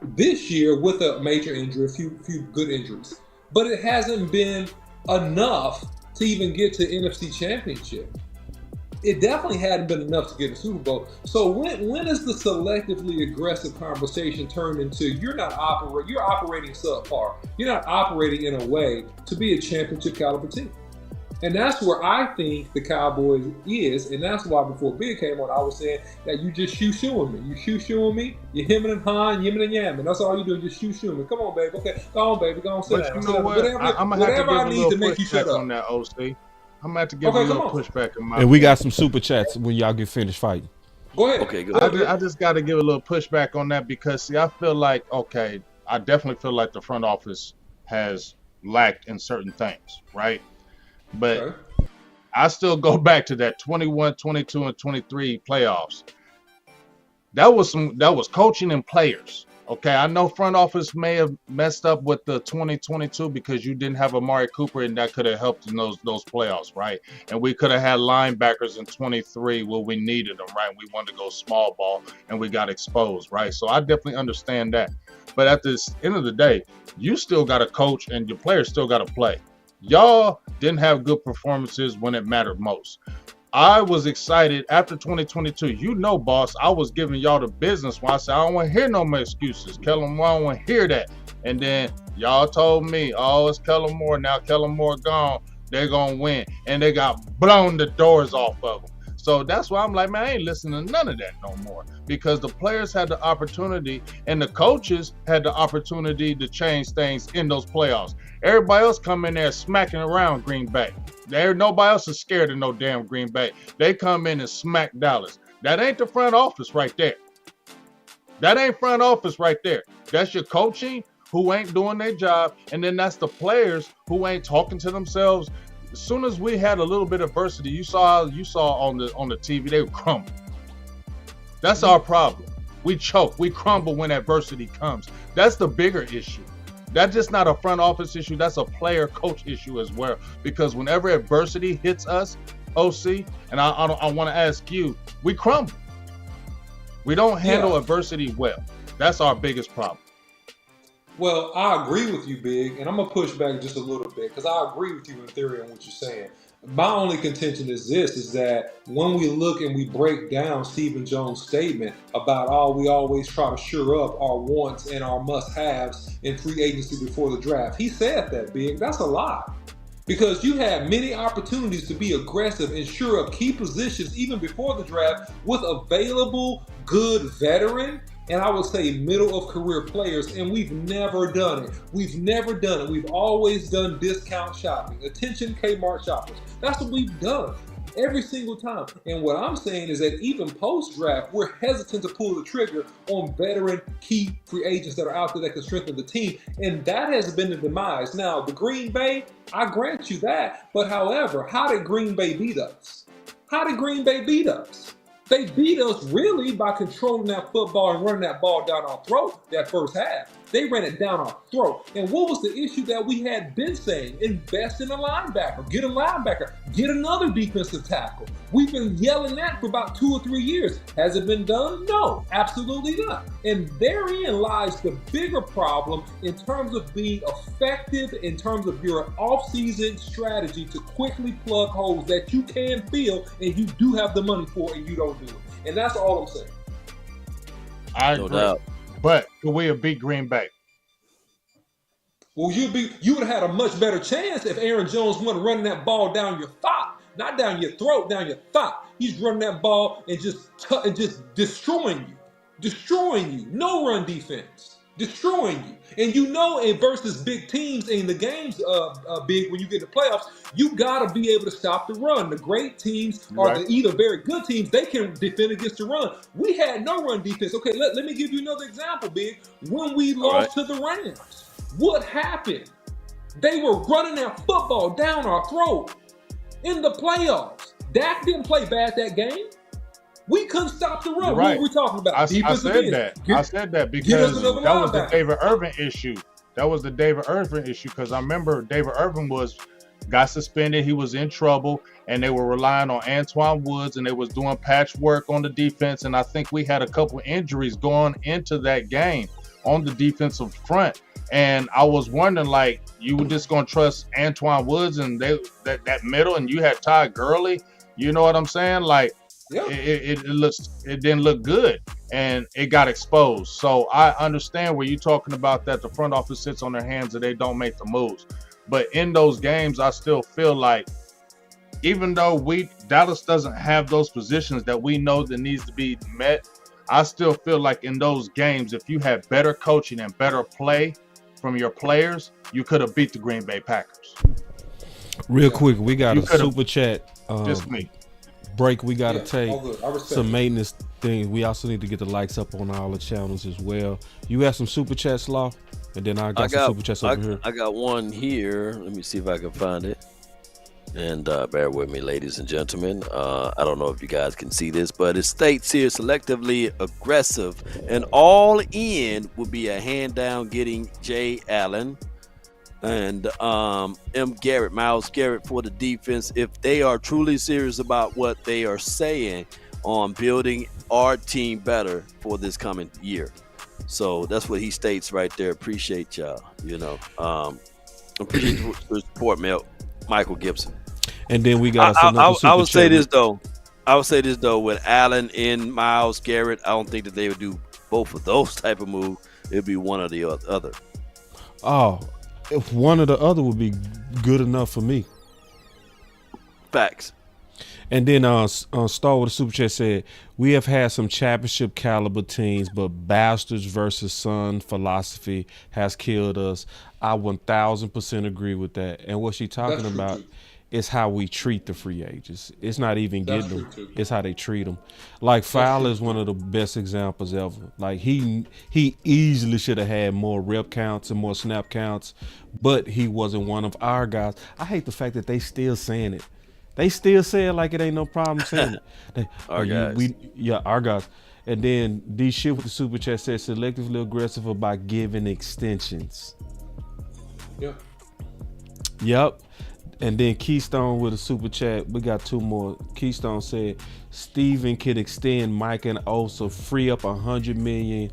this year with a major injury, a few good injuries. But it hasn't been enough to even get to NFC Championship. It definitely hadn't been enough to get to Super Bowl. So when is the selectively aggressive conversation turned into you're operating subpar. You're not operating in a way to be a championship caliber team. And that's where I think the Cowboys is, and that's why before Big came on, I was saying that you just shoo-shooing me. You shoo-shooing me, you hemming and hawing, yimming and yamming. That's all you do, just shoo-shoo me. Come on, baby. Okay, go on, baby. Go on, sit down. You know what? I'm going to have to give a little pushback on that, OC. I'm going to have to give a little pushback on my. And we got some super chats when y'all get finished fighting. Go ahead. Okay, go ahead. I just got to give a little pushback on that because, see, I feel like, I definitely feel like the front office has lacked in certain things, right? But I still go back to that 21, 22, and 23 playoffs. That was coaching and players. Okay, I know front office may have messed up with the 2022 because you didn't have Amari Cooper and that could have helped in those playoffs, right? And we could have had linebackers in 23 where we needed them, right? We wanted to go small ball and we got exposed, right? So I definitely understand that. But at the end of the day, you still got to coach and your players still got to play. Y'all didn't have good performances when it mattered most. I was excited after 2022. You know, boss, I was giving y'all the business when I said, I don't want to hear no more excuses. Kellen Moore, I don't want to hear that. And then y'all told me, oh, it's Kellen Moore. Now Kellen Moore gone. They're going to win. And they got blown the doors off of them. So that's why I'm like, man, I ain't listening to none of that no more, because the players had the opportunity and the coaches had the opportunity to change things in those playoffs. Everybody else come in there smacking around Green Bay. Nobody else is scared of no damn Green Bay. They come in and smack Dallas. That ain't the front office right there. That ain't front office right there. That's your coaching who ain't doing their job, and then that's the players who ain't talking to themselves. As soon as we had a little bit of adversity, you saw on the TV, they would crumble. That's our problem. We choke, we crumble when adversity comes. That's the bigger issue. That's just not a front office issue. That's a player coach issue as well. Because whenever adversity hits us, OC, and I want to ask you, we crumble. We don't handle adversity well. That's our biggest problem. Well, I agree with you, Big, and I'm going to push back just a little bit because I agree with you in theory on what you're saying. My only contention is this, is that when we look and we break down Stephen Jones' statement about, we always try to shore up our wants and our must-haves in free agency before the draft. He said that, Big. That's a lie. Because you had many opportunities to be aggressive and shore up key positions even before the draft with available good veteran and I would say middle of career players, and we've never done it. We've never done it. We've always done discount shopping. Attention Kmart shoppers. That's what we've done every single time. And what I'm saying is that even post-draft, we're hesitant to pull the trigger on veteran key free agents that are out there that can strengthen the team. And that has been the demise. Now, the Green Bay, I grant you that. But however, how did Green Bay beat us? How did Green Bay beat us? They beat us really by controlling that football and running that ball down our throat that first half. They ran it down our throat. And what was the issue that we had been saying? Invest in a linebacker. Get a linebacker. Get another defensive tackle. We've been yelling that for about 2 or 3 years. Has it been done? No, absolutely not. And therein lies the bigger problem in terms of being effective in terms of your offseason strategy to quickly plug holes that you can fill and you do have the money for and you don't do it. And that's all I'm saying. I agree. No doubt. But could we have beat Green Bay? Well, you would have had a much better chance if Aaron Jones wasn't running that ball down your thigh, not down your throat, down your thigh. He's running that ball and just destroying you. No run defense, destroying you. And in versus big teams in the games, Big, when you get to playoffs, you got to be able to stop the run. The great teams are the either very good teams, they can defend against the run. We had no run defense. Okay, let me give you another example, Big. When we lost to the Rams, what happened? They were running that football down our throat in the playoffs. Dak didn't play bad that game. We couldn't stop the run. What were we talking about? I said that because that was the David Irvin issue. That was the David Irvin issue because I remember David Irvin got suspended. He was in trouble, and they were relying on Antoine Woods, and they was doing patchwork on the defense. And I think we had a couple injuries going into that game on the defensive front. And I was wondering, like, you were just going to trust Antoine Woods and that middle, and you had Todd Gurley. You know what I'm saying? Like, it didn't look good, and it got exposed. So I understand where you're talking about that the front office sits on their hands and they don't make the moves. But in those games, I still feel like even though Dallas doesn't have those positions that we know that needs to be met, I still feel like in those games, if you had better coaching and better play from your players, you could have beat the Green Bay Packers. Real quick, we got a super chat. Just me. Break. We got to take some maintenance things. We also need to get the likes up on all the channels as well. You have some super chats, Law, and then I got some super chats over here. I got one here. Let me see if I can find it. And bear with me, ladies and gentlemen. I don't know if you guys can see this, but it states here, selectively aggressive and all in would be a hand down getting Jay Allen and Miles Garrett for the defense if they are truly serious about what they are saying on building our team better for this coming year. So that's what he states right there. Appreciate y'all. Appreciate the support, Michael Gibson. And then we got I would say this though. With Allen and Myles Garrett, I don't think that they would do both of those type of moves. It'd be one or the other. Oh, if one or the other would be good enough for me. Facts. And then Star with the Super Chat said, we have had some championship caliber teams, but bastards versus son philosophy has killed us. I 1000% agree with that. And what she's talking about is how we treat the free agents. It's not even getting them. It's how they treat them. Like Fowler is one of the best examples ever. Like he easily should have had more rep counts and more snap counts, but he wasn't one of our guys. I hate the fact that they still saying it. They still say it like it ain't no problem saying it. Our guys. Our guys. And then D shit with the Super Chat said selectively aggressive about giving extensions. Yeah. Yep. And then Keystone with a Super Chat. We got two more. Keystone said Steven could extend Mike and Osa, free up $100 million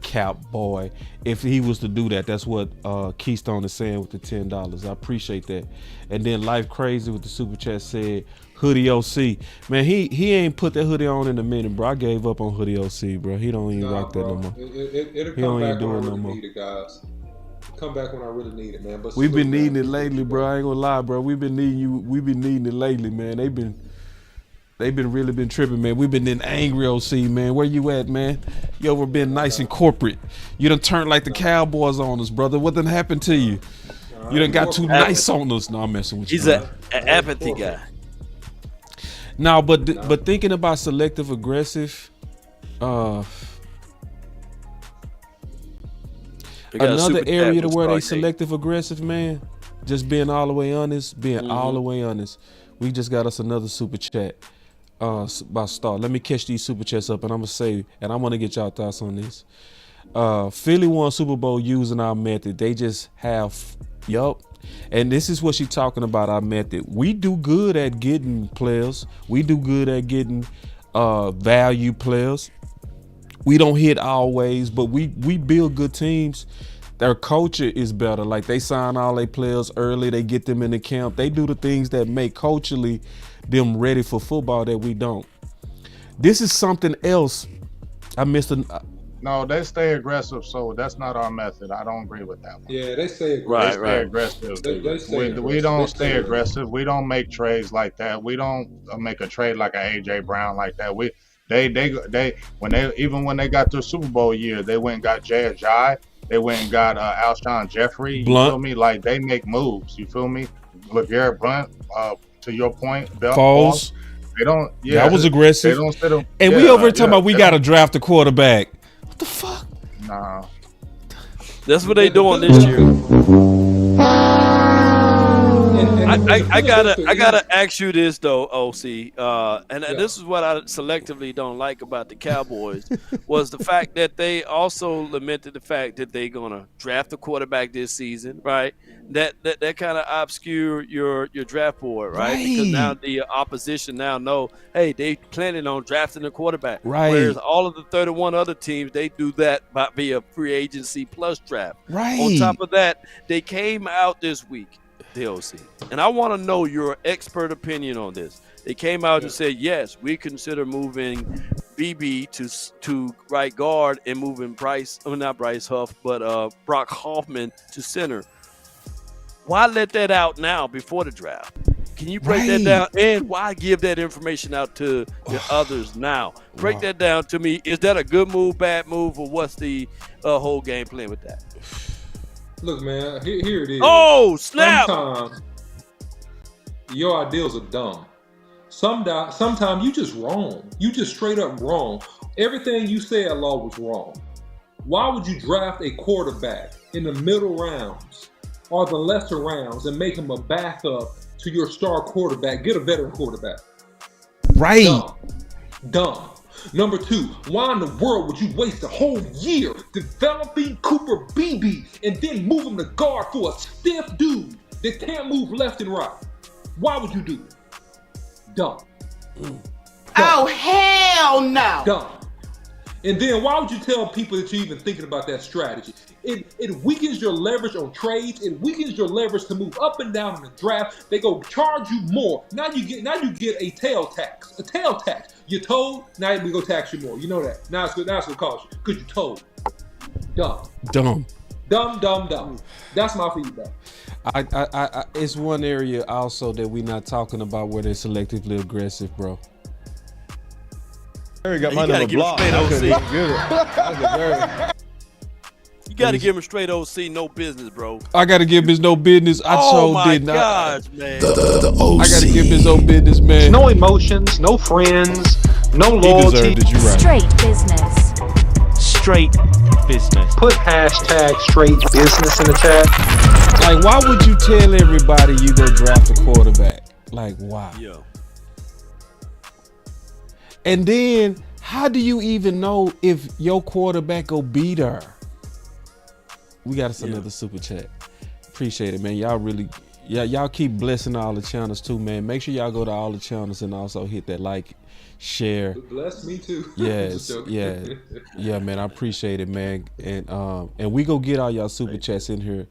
Cowboy. If he was to do that, that's what Keystone is saying with the $10. I appreciate that. And then Life Crazy with the Super Chat said Hoodie OC. Man, he ain't put that hoodie on in a minute, bro. I gave up on Hoodie OC, bro. He don't even rock that no more. It'll come back when I really need it, guys. Come back when I really need it, man. But we've been needing it lately, bro. I ain't gonna lie, bro. We've been needing it lately, man. They've been really been tripping, man. We've been in angry OC, man. Where you at, man? You ever been nice and corporate? You done turned like the Cowboys on us, brother. What done happened to you? You done got too nice on us. No, I'm messing with you. He's an apathy guy. No, but thinking about selective aggressive, another area to where they selective aggressive, man. Just being all the way honest, all the way honest. We just got us another super chat by Star. Let me catch these super chats up, and I'm gonna say, and I want to get y'all thoughts on this. Philly won Super Bowl using our method. They just have, and this is what she's talking about. Our method. We do good at getting players. We do good at getting value players. We don't hit always, but we build good teams. Their culture is better. Like they sign all their players early. They get them in the camp. They do the things that make culturally them ready for football that we don't. This is something else. I missed No, they stay aggressive, so that's not our method. I don't agree with that one. Yeah, they stay aggressive. They stay aggressive. We don't stay aggressive. We don't make trades like that. We don't make a trade like an AJ Brown like that. When they got their Super Bowl year, they went and got Jai. They went and got Alshon Jeffrey. You feel me? Like they make moves. You feel me? LeGarrette Blount. To your point, Foles. They don't. Yeah, that was aggressive. They don't sit them. And we over here talking about we got to draft a quarterback. What the fuck? Nah. That's what they doing this year. I gotta ask you this though, OC, and this is what I selectively don't like about the Cowboys was the fact that they also lamented the fact that they're gonna draft a quarterback this season, right? That kind of obscure your draft board, right? Because now the opposition now know, hey, they planning on drafting a quarterback, right? Whereas all of the 31 other teams they do that via free agency plus draft. Right. On top of that, they came out this week. DLC. And I want to know your expert opinion on this. They came out and said, yes, we consider moving BB to right guard and moving not Bryce Huff, but Brock Hoffman to center. Why let that out now before the draft? Can you break that down? And why give that information out to the others now? Break that down to me. Is that a good move, bad move, or what's the whole game plan with that? Look, man, here it is. Oh, snap! Sometimes your ideals are dumb. Sometimes you just wrong. You just straight up wrong. Everything you said, Law, was wrong. Why would you draft a quarterback in the middle rounds or the lesser rounds and make him a backup to your star quarterback? Get a veteran quarterback. Right. Dumb. Number two, why in the world would you waste a whole year developing Cooper Beebe and then move him to guard for a stiff dude that can't move left and right? Why would you do it? Dumb. Oh, hell no. Dumb. And then why would you tell people that you're even thinking about that strategy? It weakens your leverage on trades. It weakens your leverage to move up and down in the draft. They go charge you more. Now you get a tail tax. A tail tax. You're told, now we go tax you more. You know that. Now it's gonna cost you because you're told. Dumb. That's my feedback. I it's one area also that we're not talking about where they're selectively aggressive, bro. Jerry got my number blocked. I couldn't even get it. You got to give him straight OC, no business, bro. I got to give his no business. I did not. Gosh, man. The OC. I got to give his no business, man. No emotions, no friends, no loyalty. He deserved it, you right. Straight business. Straight business. Put hashtag straight business in the chat. Like, why would you tell everybody you go draft a quarterback? Like, why? Yeah. And then, how do you even know if your quarterback will be there? We got us another super chat. Appreciate it, man. Y'all keep blessing all the channels too, man. Make sure y'all go to all the channels and also hit that like, share. Bless me too. Yes, yeah, man. I appreciate it, man. And we go get all y'all super chats in here.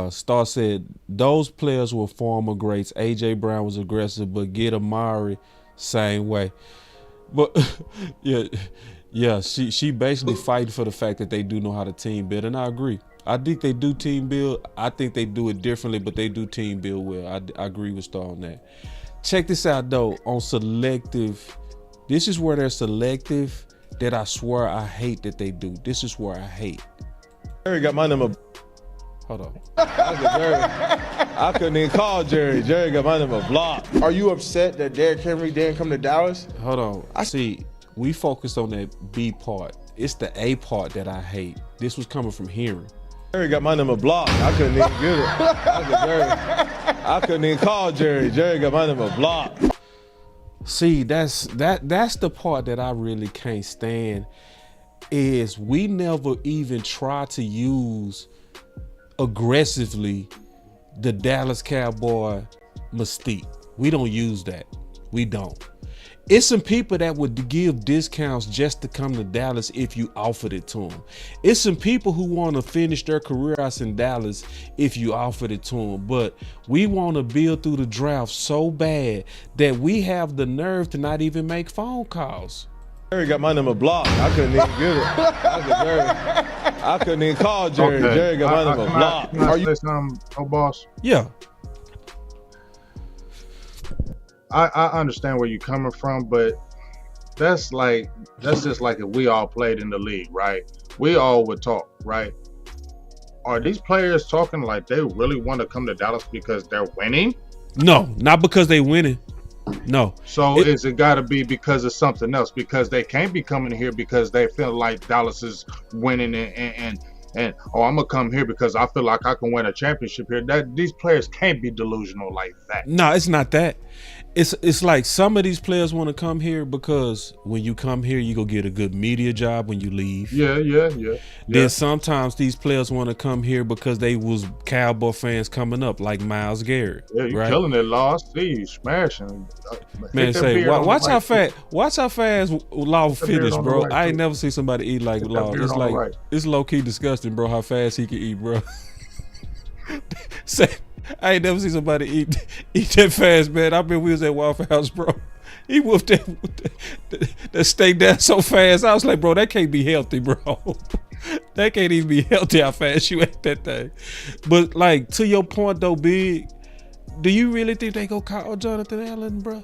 Star said those players were former greats. AJ Brown was aggressive, but get Amari same way. But yeah, she basically fighting for the fact that they do know how to team build, and I agree. I think they do team build. I think they do it differently, but they do team build well. I agree with Star on that. Check this out though. On selective, this is where they're selective that I swear I hate that they do. This is where I hate. Jerry got my number. Hold on. I couldn't even call Jerry. Jerry got my number blocked. Are you upset that Derrick Henry didn't come to Dallas? Hold on. I see. We focused on that B part. It's the A part that I hate. This was coming from Henry. Jerry got my number blocked. I couldn't even get it. I couldn't even call Jerry. Jerry got my number blocked. See, that's the part that I really can't stand. Is we never even try to use aggressively the Dallas Cowboy mystique. We don't use that. We don't. It's some people that would give discounts just to come to Dallas if you offered it to them. It's some people who want to finish their career out in Dallas if you offered it to them. But we want to build through the draft so bad that we have the nerve to not even make phone calls. Jerry got my number blocked. I couldn't even get it. I couldn't even call Jerry. Okay. Jerry got my number blocked. Can I say something, boss? Yeah. I understand where you're coming from, but that's just like if we all played in the league, right? We all would talk, right? Are these players talking like they really want to come to Dallas because they're winning? No, not because they winning. No. So is it got to be because of something else? Because they can't be coming here because they feel like Dallas is winning and I'm gonna come here because I feel like I can win a championship here. That these players can't be delusional like that. No, it's not that. It's like some of these players want to come here because when you come here, you go get a good media job when you leave. Yeah. Then sometimes these players want to come here because they was Cowboy fans coming up, like Myles Garrett. Yeah, you're right? killing it, Law. I see you smashing. Man, say watch how fast Law finish, bro. Right, I ain't never seen somebody eat like Law. It's like it's low key disgusting, bro. How fast he can eat, bro. Say. I ain't never seen somebody eat that fast, man. I mean, we was at Waffle House, bro. He whooped that steak down so fast. I was like, bro, that can't be healthy, bro. That can't even be healthy how fast you ate that thing. But, like, to your point, though, Big, do you really think they go call Jonathan Allen, bro?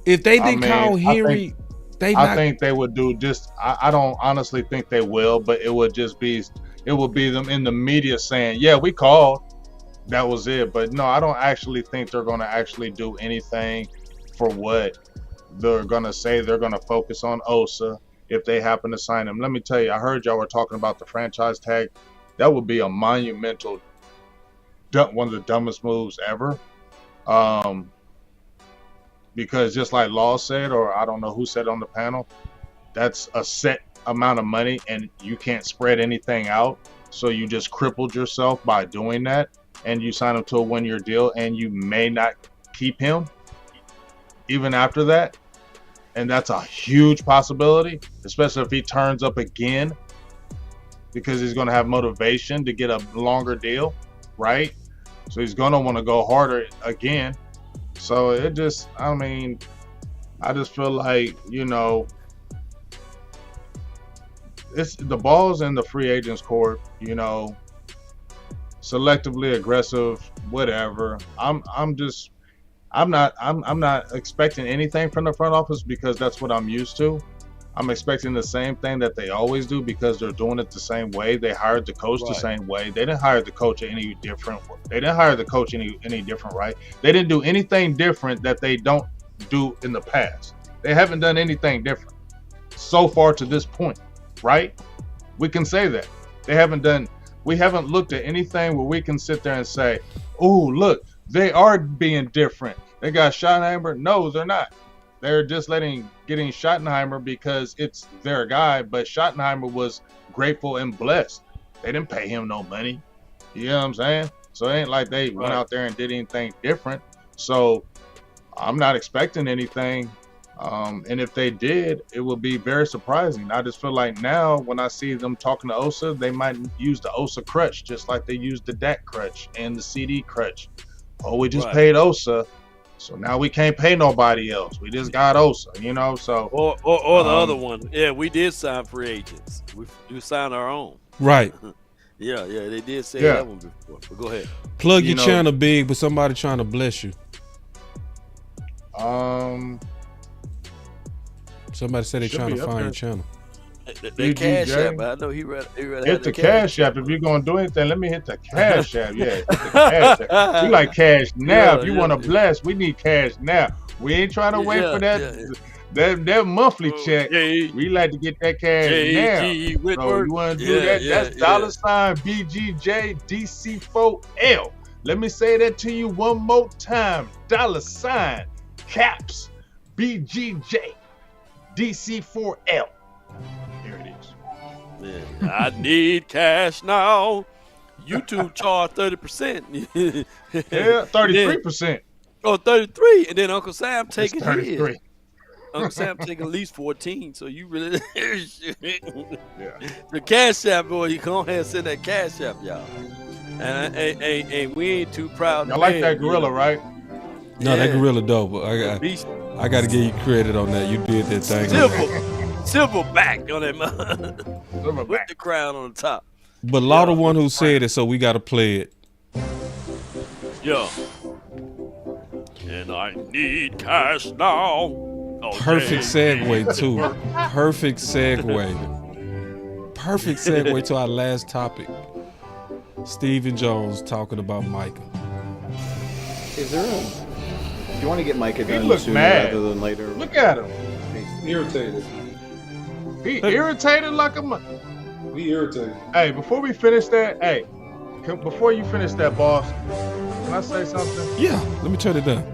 If they didn't call Henry, I think they would do just – I don't honestly think they will, but it would be them in the media saying, yeah, we called. That was it. But no, I don't actually think they're going to actually do anything for what they're going to say. They're going to focus on Osa if they happen to sign him. Let me tell you, I heard y'all were talking about the franchise tag. That would be a monumental, one of the dumbest moves ever. Because just like Law said, or I don't know who said on the panel, that's a set amount of money and you can't spread anything out. So you just crippled yourself by doing that. And you sign him to a one-year deal, and you may not keep him even after that. and that's a huge possibility, especially if he turns up again, because he's going to have motivation to get a longer deal, right? So he's going to want to go harder again. So it just, I mean, I just feel like, you know, it's the ball's in the free agents court, you know, selectively aggressive, whatever. I'm not expecting anything from the front office because that's what I'm used to. I'm expecting the same thing that they always do because they're doing it the same way. They hired the coach the same way. They didn't hire the coach any different. They didn't hire the coach any different, right? They didn't do anything different that they don't do in the past. They haven't done anything different so far to this point, right? We can say that. We haven't looked at anything where we can sit there and say, oh, look, they are being different. They got Schottenheimer. No, they're not. They're just getting Schottenheimer because it's their guy, but Schottenheimer was grateful and blessed. They didn't pay him no money. You know what I'm saying? So it ain't like they went out there and did anything different. So I'm not expecting anything. And if they did, it would be very surprising. I just feel like now when I see them talking to Osa, they might use the Osa crutch just like they used the Dak crutch and the CD crutch. Oh, we just paid Osa, so now we can't pay nobody else. We just got Osa, you know. So or the other one, yeah, we did sign free agents. We signed our own. Right. Yeah, they did say that one before. But go ahead. Plug your channel big, but somebody trying to bless you. Somebody said they trying to find your channel. The Cash App, I know he read. Hit the Cash App if you're gonna do anything. Let me hit the Cash App. Yeah, hit the Cash App. We like cash now. If you want to bless, we need cash now. We ain't trying to wait for that monthly check. We like to get that cash now. So you want to do that? That's $ BGJ DC4L. Let me say that to you one more time. $ caps BGJ DC4L. Here it is. Yeah, I need cash now. YouTube charge 30%. Yeah, 33%. Oh, 33, and then Uncle Sam taking 33. his. Uncle Sam taking at least 14. So you really, the Cash App, boy, you go ahead and send that Cash App, y'all. And we ain't too proud. I like that gorilla, right? No, that gorilla dope. I got to give you credit on that. You did that thing. Silverback on that with the crown on the top. But Lauda one who said it, so we got to play it. Yeah. And I need cash now. Oh, perfect segue too. Perfect segue. Perfect segue to our last topic. Stephen Jones talking about Micah. Is there do you want to get Micah done sooner rather than later? Look at him. He's irritated. He irritated like a He irritated. Hey, before we finish that, before you finish that, boss, can I say something? Yeah, let me turn it down.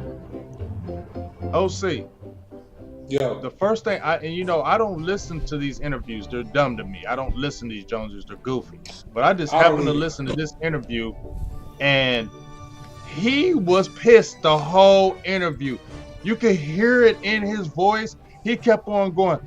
OC. Yeah. The first thing I don't listen to these interviews. They're dumb to me. I don't listen to these Joneses. They're goofy. But I just happened to listen to this interview, and he was pissed the whole interview. You could hear it in his voice. He kept on going.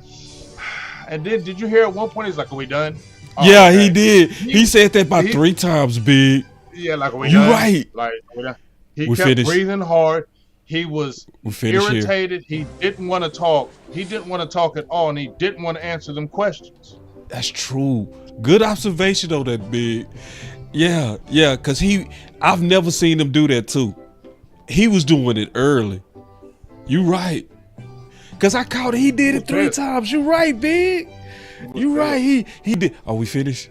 And then, did you hear at one point, he's like, are we done? Yeah, he did. He said that about 3 times, big. Yeah, like, are we done? You're right. Like, are we done? He kept breathing hard. He was irritated. Here. He didn't want to talk. He didn't want to talk at all, and he didn't want to answer them questions. That's true. Good observation, though, that big. Yeah, because I've never seen him do that, too. He was doing it early. You right. Because I caught it. He did it 3 times. You right, big. You right. He did. Are we finished?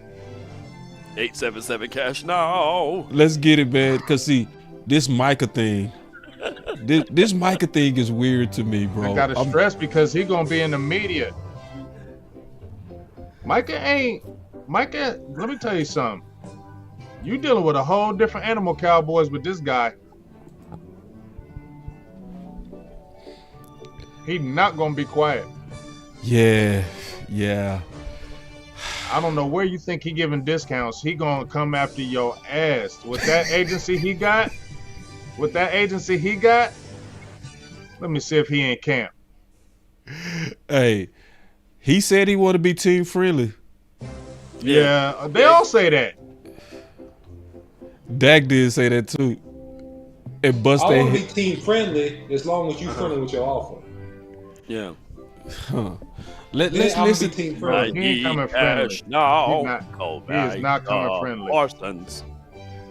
877 cash now. Let's get it, man. Because, see, this Micah thing. This Micah thing is weird to me, bro. I got to stress because he going to be in the media. Micah, let me tell you something. You dealing with a whole different animal, Cowboys, with this guy. He's not going to be quiet. Yeah. I don't know where you think he giving discounts. He going to come after your ass. With that agency he got, let me see if he in camp. Hey, he said he want to be team friendly. Yeah, they all say that. Dak did say that too. And bust I that want to be team friendly as long as you friendly with your offer. Yeah. Let's I'm listen. Be team friendly. He ain't coming friendly. No, he is not coming friendly. Parsons.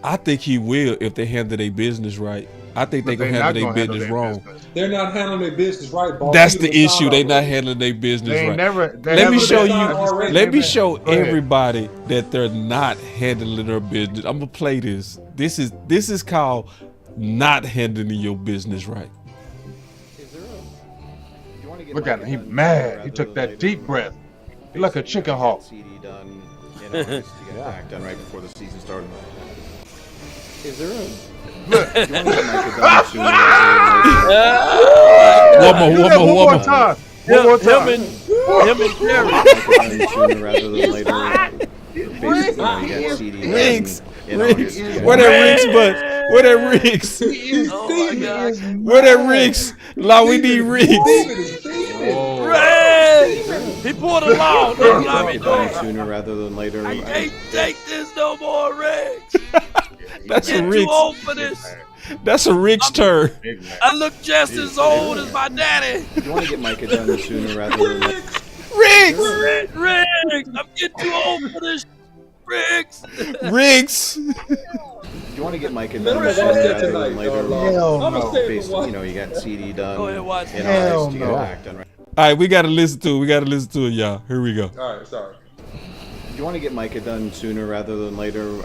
I think he will if they handle their business right. I think they gonna handle their business wrong. They're not handling their business right, boss. That's the issue. They not handling their business right. Let me show you. Let me show everybody that they're not handling their business. I'm gonna play this. This is called not handling your business right. Look at him. He mad. He took that deep breath. He like a chicken hawk. Done done right before the season started. Is there a look? Do you want to get Micah done sooner One more time. Him and Jerry. Micah sooner rather than later. Basically, you got CD Riggs. Riggs. Where that Riggs, bud? Where that Riggs? Where that Riggs? Law, we need Riggs. Riggs! He pulled a law. Don't lie me, dog. Sooner rather than later. I can't take this no more, Riggs. That's a Too Riggs. old for this. That's a Riggs turn. I look just as old as my daddy. You want to get Micah done sooner rather than later. Riggs! Riggs! I'm getting too old for this. Riggs! Riggs! You want to get Micah done sooner rather than later. Hell no. Basically, you got CD done. Go ahead, watch. Hell you no. got Dak done right. All right, we gotta listen to it. Y'all. Here we go. All right, sorry. You want to get Micah done sooner rather than later.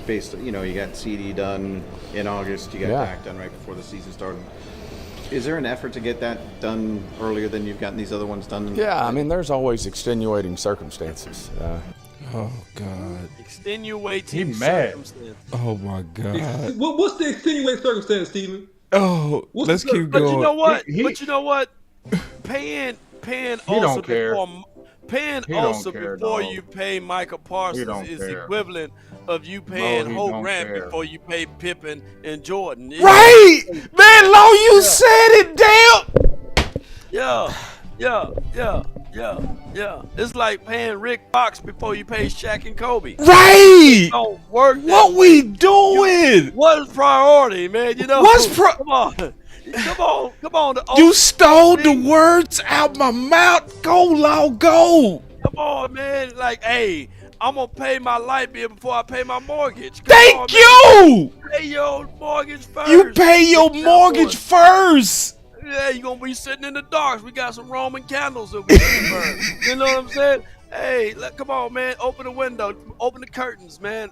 You got CD done in August. You got Dak done right before the season started. Is there an effort to get that done earlier than you've gotten these other ones done? Yeah, I mean, there's always extenuating circumstances. Oh God. Extenuating He mad. circumstance. Oh my God. What's the extenuating circumstance, Steven? Oh, let's keep going. But you know what? Paying also before you pay Micah Parsons is equivalent of you paying Hope Grant before you pay Pippen and Jordan. Right, man. Law, you said it. Damn. Yeah. It's like paying Rick Fox before you pay Shaq and Kobe. Right. It don't work. What we doing? What is priority, man? Come on. You stole the words out my mouth. Go, Law, go. Come on, man. Like, hey, I'm gonna pay my light bill before I pay my mortgage. Thank you. Pay your mortgage first. You pay your mortgage first. Yeah, you're gonna be sitting in the dark. We got some Roman candles that we can burn. You know what I'm saying? Hey, come on, man. Open the window. Open the curtains, man.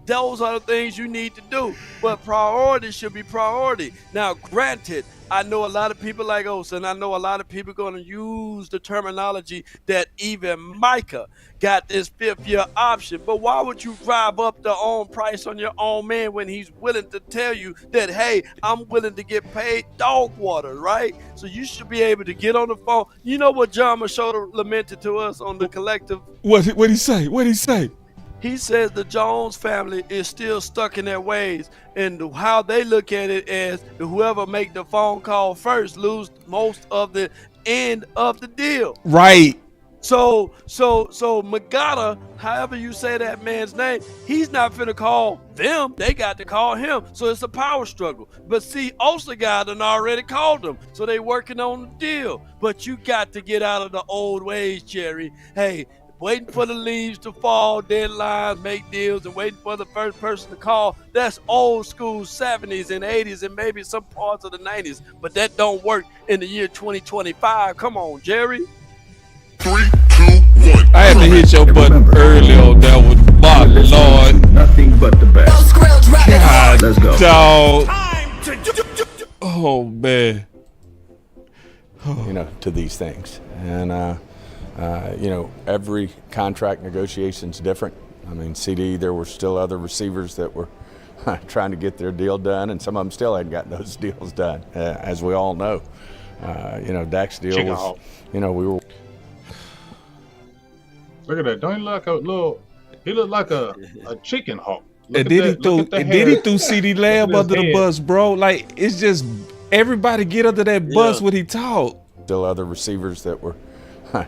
Those are the things you need to do. But priority should be priority. Now, granted, I know a lot of people like Osa, and I know a lot of people going to use the terminology that even Micah got this fifth-year option. But why would you drive up the own price on your own man when he's willing to tell you that, hey, I'm willing to get paid dog water, right? So you should be able to get on the phone. You know what John Machota lamented to us on the collective? What'd he say? He says the Jones family is still stuck in their ways, and how they look at it as whoever make the phone call first lose most of the end of the deal. Right. So Magada, however you say that man's name, he's not finna call them. They got to call him. So it's a power struggle. But see, Osa guy done already called them. So they working on the deal. But you got to get out of the old ways, Jerry. Hey, waiting for the leaves to fall, deadlines, make deals, and waiting for the first person to call. That's old school 70s and 80s and maybe some parts of the 90s. But that don't work in the year 2025. Come on, Jerry. 3, 2, 1. I had to hit your button early on that one. My Lord. Nothing but the best. God, Let's go. Dog. Oh, man. To these things. And, every contract negotiation is different. I mean, CD, there were still other receivers that were trying to get their deal done, and some of them still hadn't gotten those deals done, as we all know. Dak's deal was, we were. Look at that. Don't he look like a little? He looked like a chicken hawk. And then he threw CD Lamb under the bus, bro. Like, it's just everybody get under that bus when he talk. still other receivers that were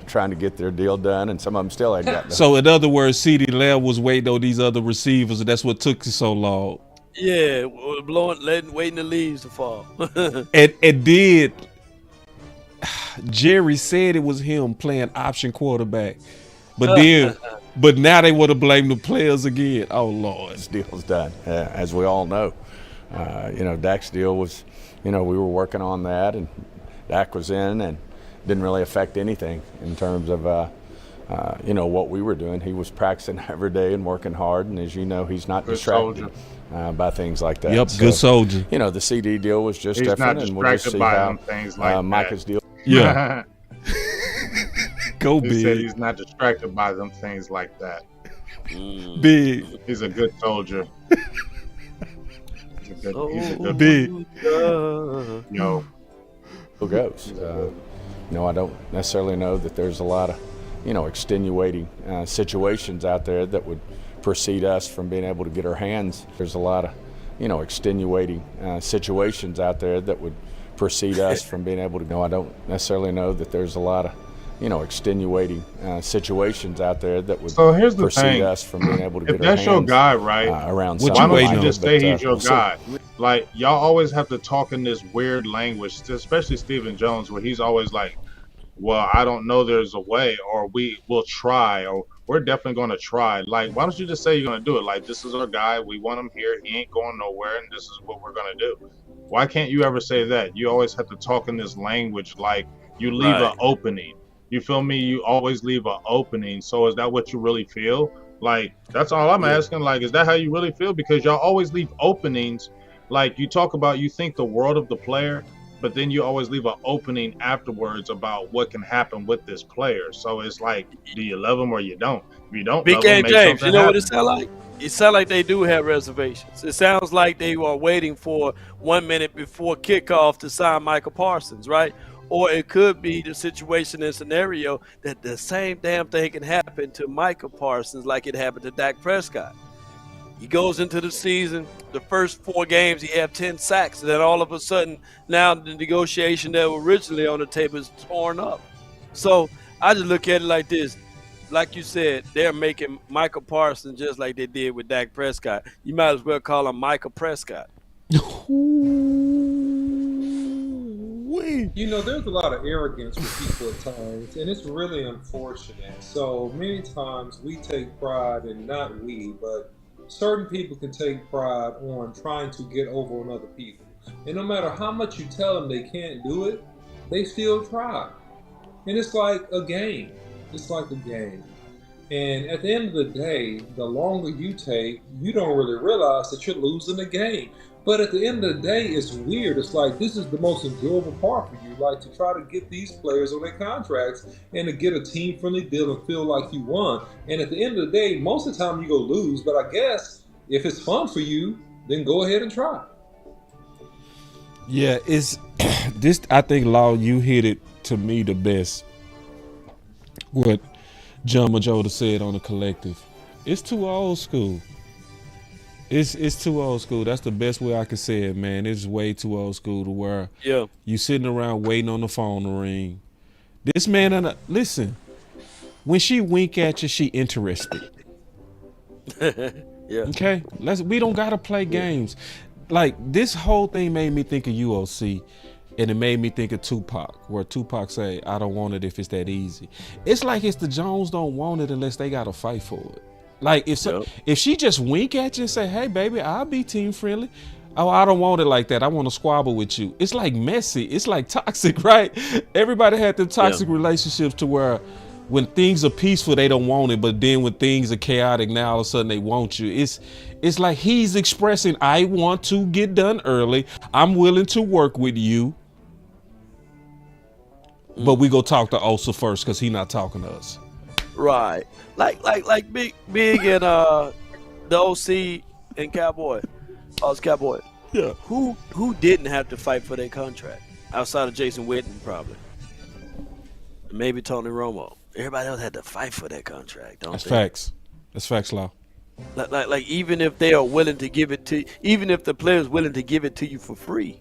trying to get their deal done, and some of them still hadn't gotten done. So in other words, CeeDee Lamb was waiting on these other receivers, and that's what took you so long. Yeah, waiting the leaves to fall. And did Jerry said it was him playing option quarterback, but now they want to blame the players again. Oh Lord, this deal's done, as we all know. Dak's deal was, we were working on that, and Dak was in, and didn't really affect anything in terms of what we were doing. He was practicing every day and working hard, and as you know, he's not distracted by things like that. Yep, so, good soldier. The CD deal was just different, and we'll just see how things like Micah's deal. Yeah. Go he big. He said he's not distracted by them things like that. Big. He's a good soldier. He's a good big. Yo. Who goes? I don't necessarily know that there's a lot of, extenuating situations out there that would precede us from being able to get our hands. There's a lot of, extenuating situations out there that would precede us from being able to. I don't necessarily know that there's a lot of, extenuating situations out there that would precede us from being able to get our hands. If that's your guy, right? Around why don't you just say he's your guy? Like, y'all always have to talk in this weird language, especially Stephen Jones, where he's always like, well, I don't know there's a way, or we will try, or we're definitely going to try. Like, why don't you just say you're going to do it? Like, this is our guy. We want him here. He ain't going nowhere, and this is what we're going to do. Why can't you ever say that? You always have to talk in this language like you leave an opening. You feel me? You always leave an opening. So is that what you really feel? Like, that's all I'm asking. Like, is that how you really feel? Because y'all always leave openings. Like, you talk about, you think the world of the player, but then you always leave an opening afterwards about what can happen with this player. So it's like, do you love him or you don't? If you don't love him, make James, something you know happen. what it sounds like? It sounds like they do have reservations. It sounds like they are waiting for 1 minute before kickoff to sign Micah Parsons, right? Or it could be the situation and scenario that the same damn thing can happen to Micah Parsons like it happened to Dak Prescott. He goes into the season, the first 4 games, he had 10 sacks. And then all of a sudden, now the negotiation that was originally on the table is torn up. So I just look at it like this. Like you said, they're making Micah Parsons just like they did with Dak Prescott. You might as well call him Micah Prescott. There's a lot of arrogance with people at times, and it's really unfortunate. So many times we take pride, and not we, but certain people can take pride on trying to get over on other people. And no matter how much you tell them they can't do it, they still try. And it's like a game. It's like a game. And at the end of the day, the longer you take, you don't really realize that you're losing the game. But at the end of the day, it's weird. It's like, this is the most enjoyable part for you, like to try to get these players on their contracts and to get a team-friendly deal and feel like you won. And at the end of the day, most of the time you go lose. But I guess if it's fun for you, then go ahead and try. Yeah, it's this. I think, Law, you hit it to me the best. What John Majota said on the collective. It's too old school. It's too old school. That's the best way I can say it, man. It's way too old school to where you sitting around waiting on the phone to ring. This man, listen, when she wink at you, she interested. Okay? We don't got to play games. Like, this whole thing made me think of UOC, and it made me think of Tupac, where Tupac say, I don't want it if it's that easy. It's like it's the Jones don't want it unless they got to fight for it. Like, if she just wink at you and say, hey, baby, I'll be team friendly. Oh, I don't want it like that. I want to squabble with you. It's like messy. It's like toxic, right? Everybody had them toxic relationships to where when things are peaceful, they don't want it. But then when things are chaotic, now all of a sudden they want you. It's like he's expressing, I want to get done early. I'm willing to work with you. But we go talk to Osa first because he's not talking to us. Right. Like Big and the OC and Cowboy. Cowboy. Yeah. Who didn't have to fight for their contract? Outside of Jason Witten, probably. Maybe Tony Romo. Everybody else had to fight for that contract, don't That's they? facts. That's facts, Law. Like even if they are willing to give it to you, even if the player's willing to give it to you for free.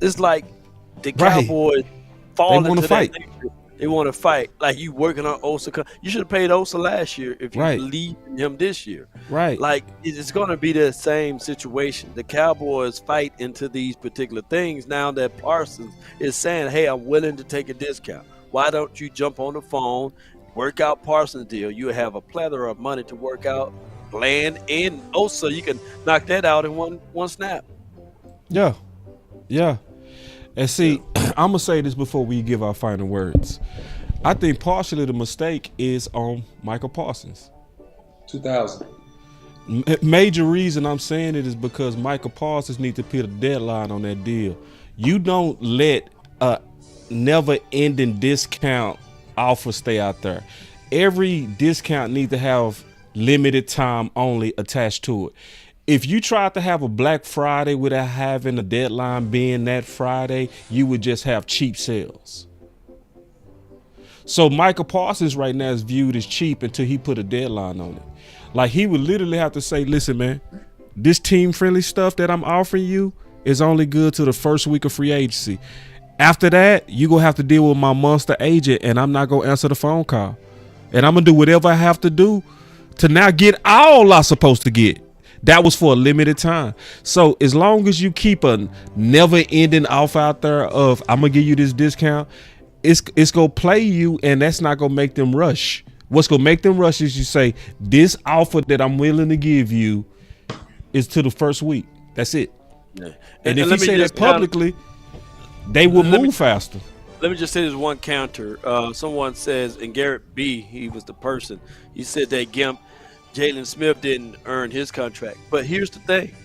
It's like the Cowboys fall wanna into fight. that nature. They want to fight. Like you working on Osa. You should have paid Osa last year if you Right. believe in him this year. Right. Like it's going to be the same situation. The Cowboys fight into these particular things now that Parsons is saying, "Hey, I'm willing to take a discount. Why don't you jump on the phone, work out Parsons deal? You have a plethora of money to work out, land and Osa. You can knock that out in one snap." Yeah. Yeah. And see, I'm going to say this before we give our final words. I think partially the mistake is on Micah Parsons. 2000. Major reason I'm saying it is because Micah Parsons needs to put a deadline on that deal. You don't let a never-ending discount offer stay out there. Every discount needs to have limited time only attached to it. If you tried to have a Black Friday without having a deadline being that Friday, you would just have cheap sales. So Micah Parsons right now is viewed as cheap until he put a deadline on it. Like he would literally have to say, listen, man, this team-friendly stuff that I'm offering you is only good to the first week of free agency. After that, you're going to have to deal with my monster agent, and I'm not going to answer the phone call. And I'm going to do whatever I have to do to now get all I'm supposed to get. That was for a limited time. So as long as you keep a never-ending offer out there of I'm going to give you this discount, it's going to play you, and that's not going to make them rush. What's going to make them rush is you say, this offer that I'm willing to give you is to the first week. That's it. Yeah. And if you say that publicly, they will move faster. Let me just say this one counter. Someone says, and Garrett B., he was the person, he said that Jalen Smith didn't earn his contract. But here's the thing.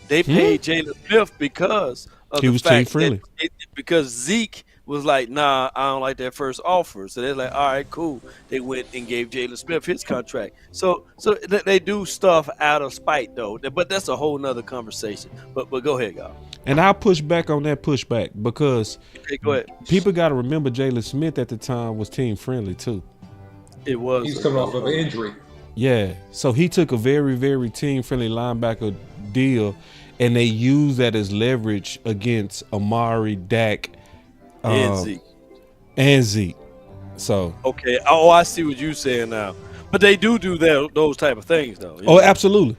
They paid Jalen Smith because of He the was fact team-friendly. that because Zeke was like, nah, I don't like that first offer. So they're like, all right, cool. They went and gave Jalen Smith his contract. So they do stuff out of spite, though. But that's a whole nother conversation. But go ahead, God. And I'll push back on that pushback because Go ahead. people got to remember Jalen Smith at the time was team-friendly, too. It was. He's coming off of an injury. Yeah, so he took a very, very team-friendly linebacker deal, and they used that as leverage against Amari, Dak, and Zeke. So okay, I see what you're saying now. But they do those type of things, though. Oh, know? Absolutely.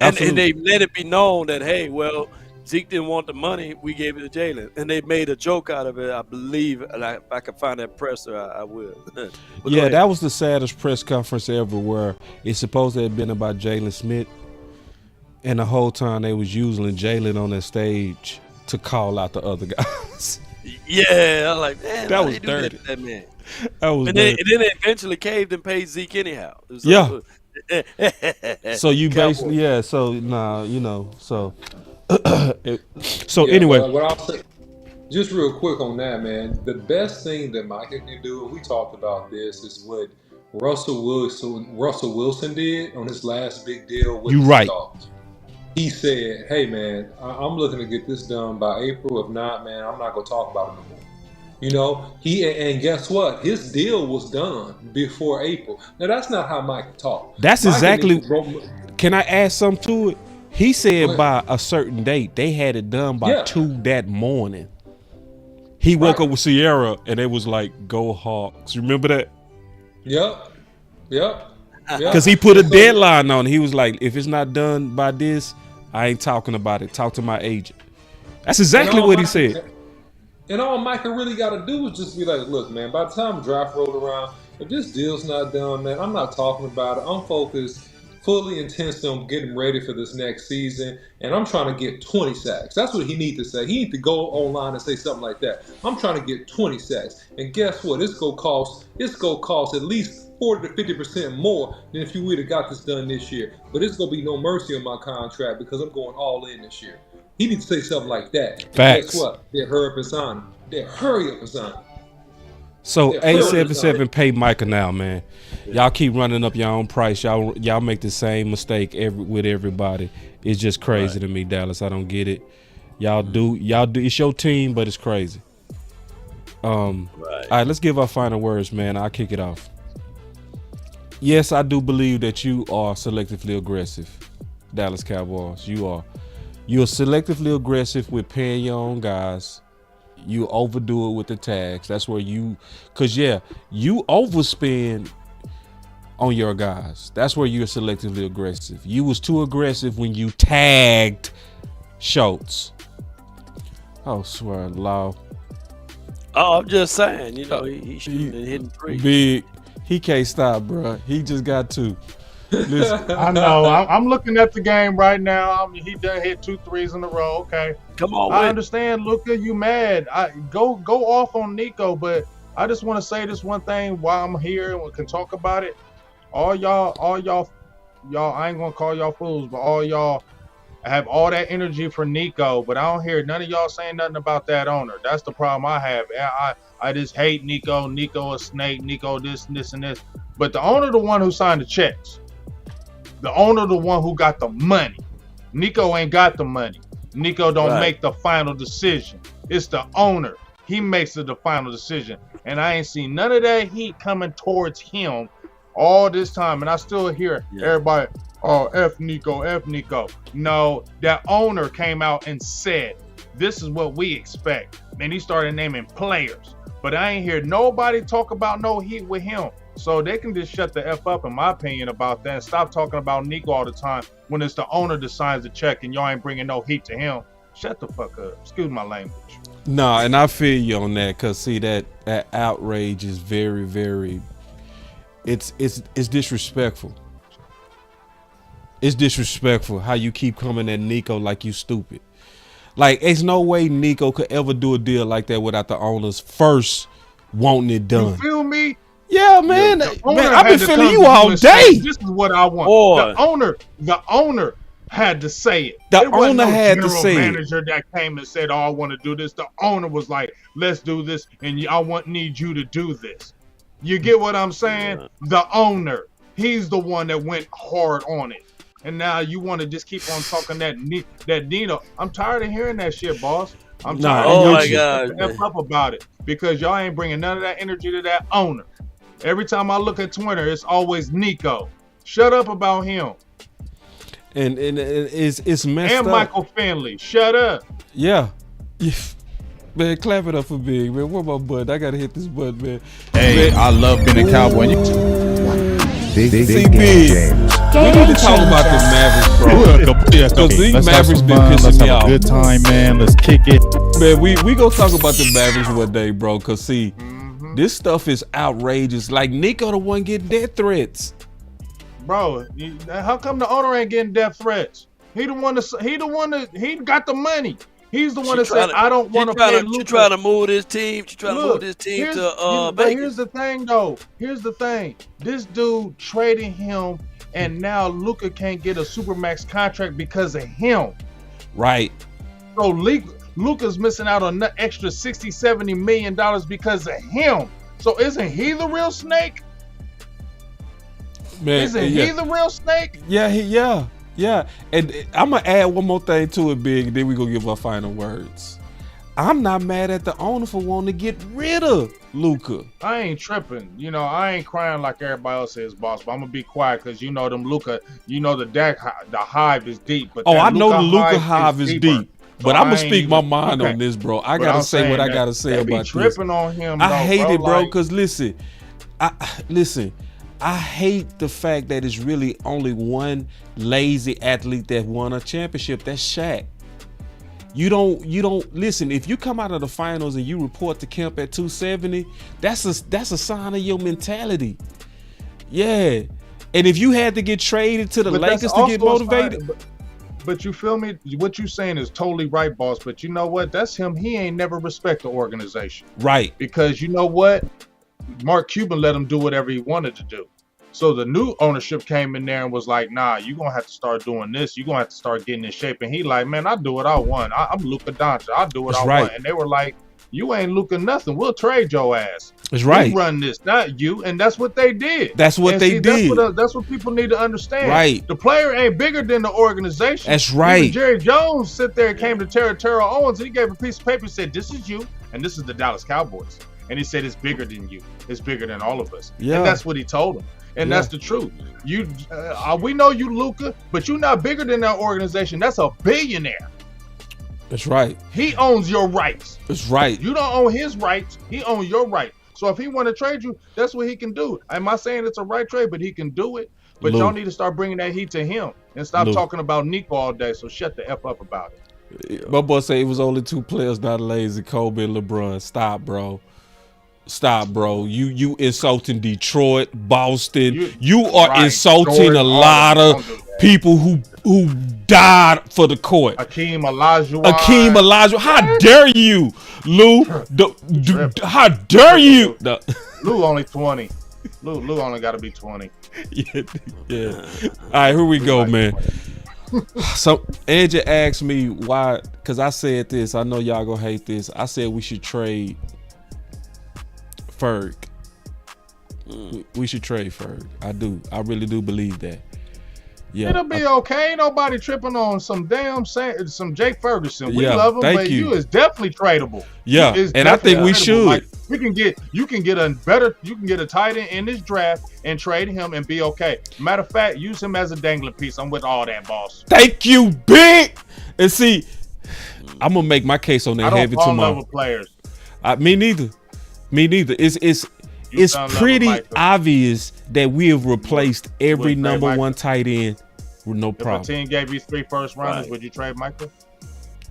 And they let it be known that, hey, well, Zeke didn't want the money, we gave it to Jalen, and they made a joke out of it. I believe, and if I can find that presser, I will. Yeah, that was the saddest press conference ever, where it's supposed to have been about Jalen Smith, and the whole time they was using Jalen on that stage to call out the other guys. Yeah, I'm like, man, that was dirty. dirty. That man. That was and then they eventually caved and paid Zeke anyhow. Yeah. So you basically, anyway. What I'll say, just real quick on that, man, the best thing that Micah can do, and we talked about this, is what Russell Wilson did on his last big deal with the Seahawks. He said, hey, man, I'm looking to get this done by April. If not, man, I'm not going to talk about it no more. You know, and guess what? His deal was done before April. Now, that's not how Mike talked. That's exactly. Can I add something to it? He said by a certain date, they had it done by 2 that morning. He woke up with Sierra, and it was like, go Hawks. Remember that? Yep. Because he put a deadline on it. He was like, if it's not done by this, I ain't talking about it. Talk to my agent. That's exactly what he said. And all Micah really got to do is just be like, look, man, by the time draft rolled around, if this deal's not done, man, I'm not talking about it. I'm focused fully intense on getting ready for this next season, and I'm trying to get 20 sacks. That's what he needs to say. He needs to go online and say something like that. I'm trying to get 20 sacks. And guess what? It's gonna cost at least 40 to 50% more than if you would have got this done this year. But it's gonna be no mercy on my contract because I'm going all in this year. He needs to say something like that. Facts. Guess what? They'll hurry up and sign him. So 877 pay Micah now, man. Y'all keep running up your own price. Y'all make the same mistake with everybody. It's just crazy to me, Dallas. I don't get it. Y'all do. It's your team, but it's crazy. All right, let's give our final words, man. I'll kick it off. Yes, I do believe that you are selectively aggressive, Dallas Cowboys. You are. You're selectively aggressive with paying your own guys. You overdo it with the tags. That's where you overspend on your guys. That's where you're selectively aggressive. You was too aggressive when you tagged Schultz. Oh, swear law. Oh, I'm just saying, he should have been hitting 3. Big, he can't stop, bro. He just got 2. Listen. I know. I'm looking at the game right now. He done hit 2 threes in a row. Okay, come on. I understand, Luka. You mad? Go off on Nico, but I just want to say this one thing while I'm here and we can talk about it. All y'all. I ain't gonna call y'all fools, but all y'all have all that energy for Nico, but I don't hear none of y'all saying nothing about that owner. That's the problem I have. I just hate Nico. Nico a snake. Nico this and this and this. But the owner, the one who signed the checks. The owner, the one who got the money. Nico ain't got the money. Nico don't make the final decision. It's the owner. He makes the final decision. And I ain't seen none of that heat coming towards him all this time. And I still hear everybody, oh, F Nico, F Nico. No, that owner came out and said, this is what we expect. And he started naming players. But I ain't hear nobody talk about no heat with him. So they can just shut the F up, in my opinion, about that. And stop talking about Nico all the time when it's the owner that signs the check and y'all ain't bringing no heat to him. Shut the fuck up. Excuse my language. No, and I feel you on that, because see, that outrage is very, very, it's disrespectful. It's disrespectful how you keep coming at Nico like you stupid. Like, there's no way Nico could ever do a deal like that without the owners first wanting it done. You feel me? Yeah, man. I've been feeling you all day. This is what I want. The owner had to say it. The owner had to say it. General manager that came and said, "Oh, I want to do this." The owner was like, "Let's do this, and need you to do this." You get what I'm saying? Yeah. The owner, he's the one that went hard on it. And now you want to just keep on talking that Dino. I'm tired of hearing that shit, boss. I'm tired of F up about it, because y'all ain't bringing none of that energy to that owner. Every time I look at Twitter, it's always Nico. Shut up about him. And it's messed up. And Michael Finley. Shut up. Yeah. Man, clap it up for Big, man. Where my button? I gotta hit this button, man. Hey, man. I love being a Cowboy. Big we need to talk about the Mavericks, bro. Because these Mavericks been pissing me off. Good time, man. Let's kick it. Man, we gonna talk about the Mavericks one day, bro. Because see, this stuff is outrageous. Like, Nico the one getting death threats. Bro, how come the owner ain't getting death threats? He got the money. He's the one that said, I don't want to pay Luka. She trying to move this team. She trying to move this team to Vegas. But here's the thing, though. Here's the thing. This dude traded him, and now Luka can't get a Supermax contract because of him. Right. So Luka's missing out on an extra $60, $70 million because of him. So isn't he the real snake? Man, isn't he the real snake? Yeah. And I'm going to add one more thing to it, Big, then we're going to give our final words. I'm not mad at the owner for wanting to get rid of Luka. I ain't tripping. I ain't crying like everybody else is, boss, but I'm going to be quiet because them Luka, the hive is deep. But I know the Luka hive is deep. But I'm going to speak my mind on this, bro. I got to say what I got to say about this. Tripping on him, I hate it, bro, because listen, I hate the fact that it's really only one lazy athlete that won a championship. That's Shaq. You don't listen. If you come out of the finals and you report to camp at 270, that's a sign of your mentality. Yeah. And if you had to get traded to the Lakers to get motivated. But you feel me? What you saying is totally right, boss. But you know what? That's him. He ain't never respect the organization. Right. Because you know what? Mark Cuban let him do whatever he wanted to do. So the new ownership came in there and was like, nah, you're going to have to start doing this. You're going to have to start getting in shape. And he like, man, I do what I want. I'm Luka Doncic. I do what I want. And they were like, you ain't Luka nothing. We'll trade your ass. That's right. We run this, not you. And that's what they did. That's what they did. That's what people need to understand. Right. The player ain't bigger than the organization. That's right. Even Jerry Jones sit there and came to Terrell Owens and he gave a piece of paper and said, this is you. And this is the Dallas Cowboys. And he said, it's bigger than you. It's bigger than all of us. Yeah. And that's what he told him. And that's the truth. We know you, Luka, but you're not bigger than that organization. That's a billionaire. That's right. He owns your rights. That's right. You don't own his rights. He owns your rights. So if he want to trade you, that's what he can do. I'm not saying it's a right trade, but he can do it. But y'all need to start bringing that heat to him and stop talking about Nico all day. So shut the F up about it. My boy say it was only 2 players not lazy, Kobe and LeBron. Stop, bro. Stop, bro. You insulting Detroit, Boston. You are insulting a lot of people who died for the court. Akeem Olajuwon. How dare you, Lou? How dare you? Lou only 20. Lou only got to be 20. Yeah. All right, here we go, man. So Andrew asked me why, because I said this. I know y'all gonna hate this. I said we should trade Ferg. We should trade Ferg. I do. I really do believe that. Yeah, it'll be okay. Ain't nobody tripping on some Jake Ferguson. We love him, but you is definitely tradable. Yeah, and I think we should. Like, you can get a tight end in this draft and trade him and be okay. Matter of fact, use him as a dangling piece. I'm with all that, boss. Thank you, Big. And see, I'm gonna make my case on that heavy tomorrow. Players. Me neither. It's pretty obvious that we have replaced every number 1 tight end with no problem. If a team gave you 3 first rounders, would you trade Micah?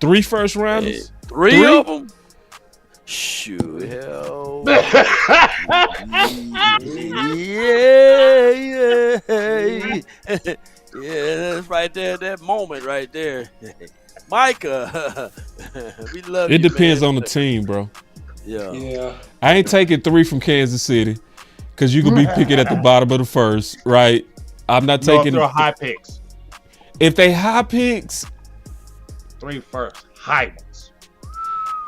3 first rounders? Three of them? Shoot, hell. Yeah, that's right there, that moment right there. Micah, we love you, It depends man. on the team, bro. Yeah. I ain't taking 3 from Kansas City because you could be picking at the bottom of the first, right? I'm not taking. If they're high picks. If they high picks, 3 first, high ones.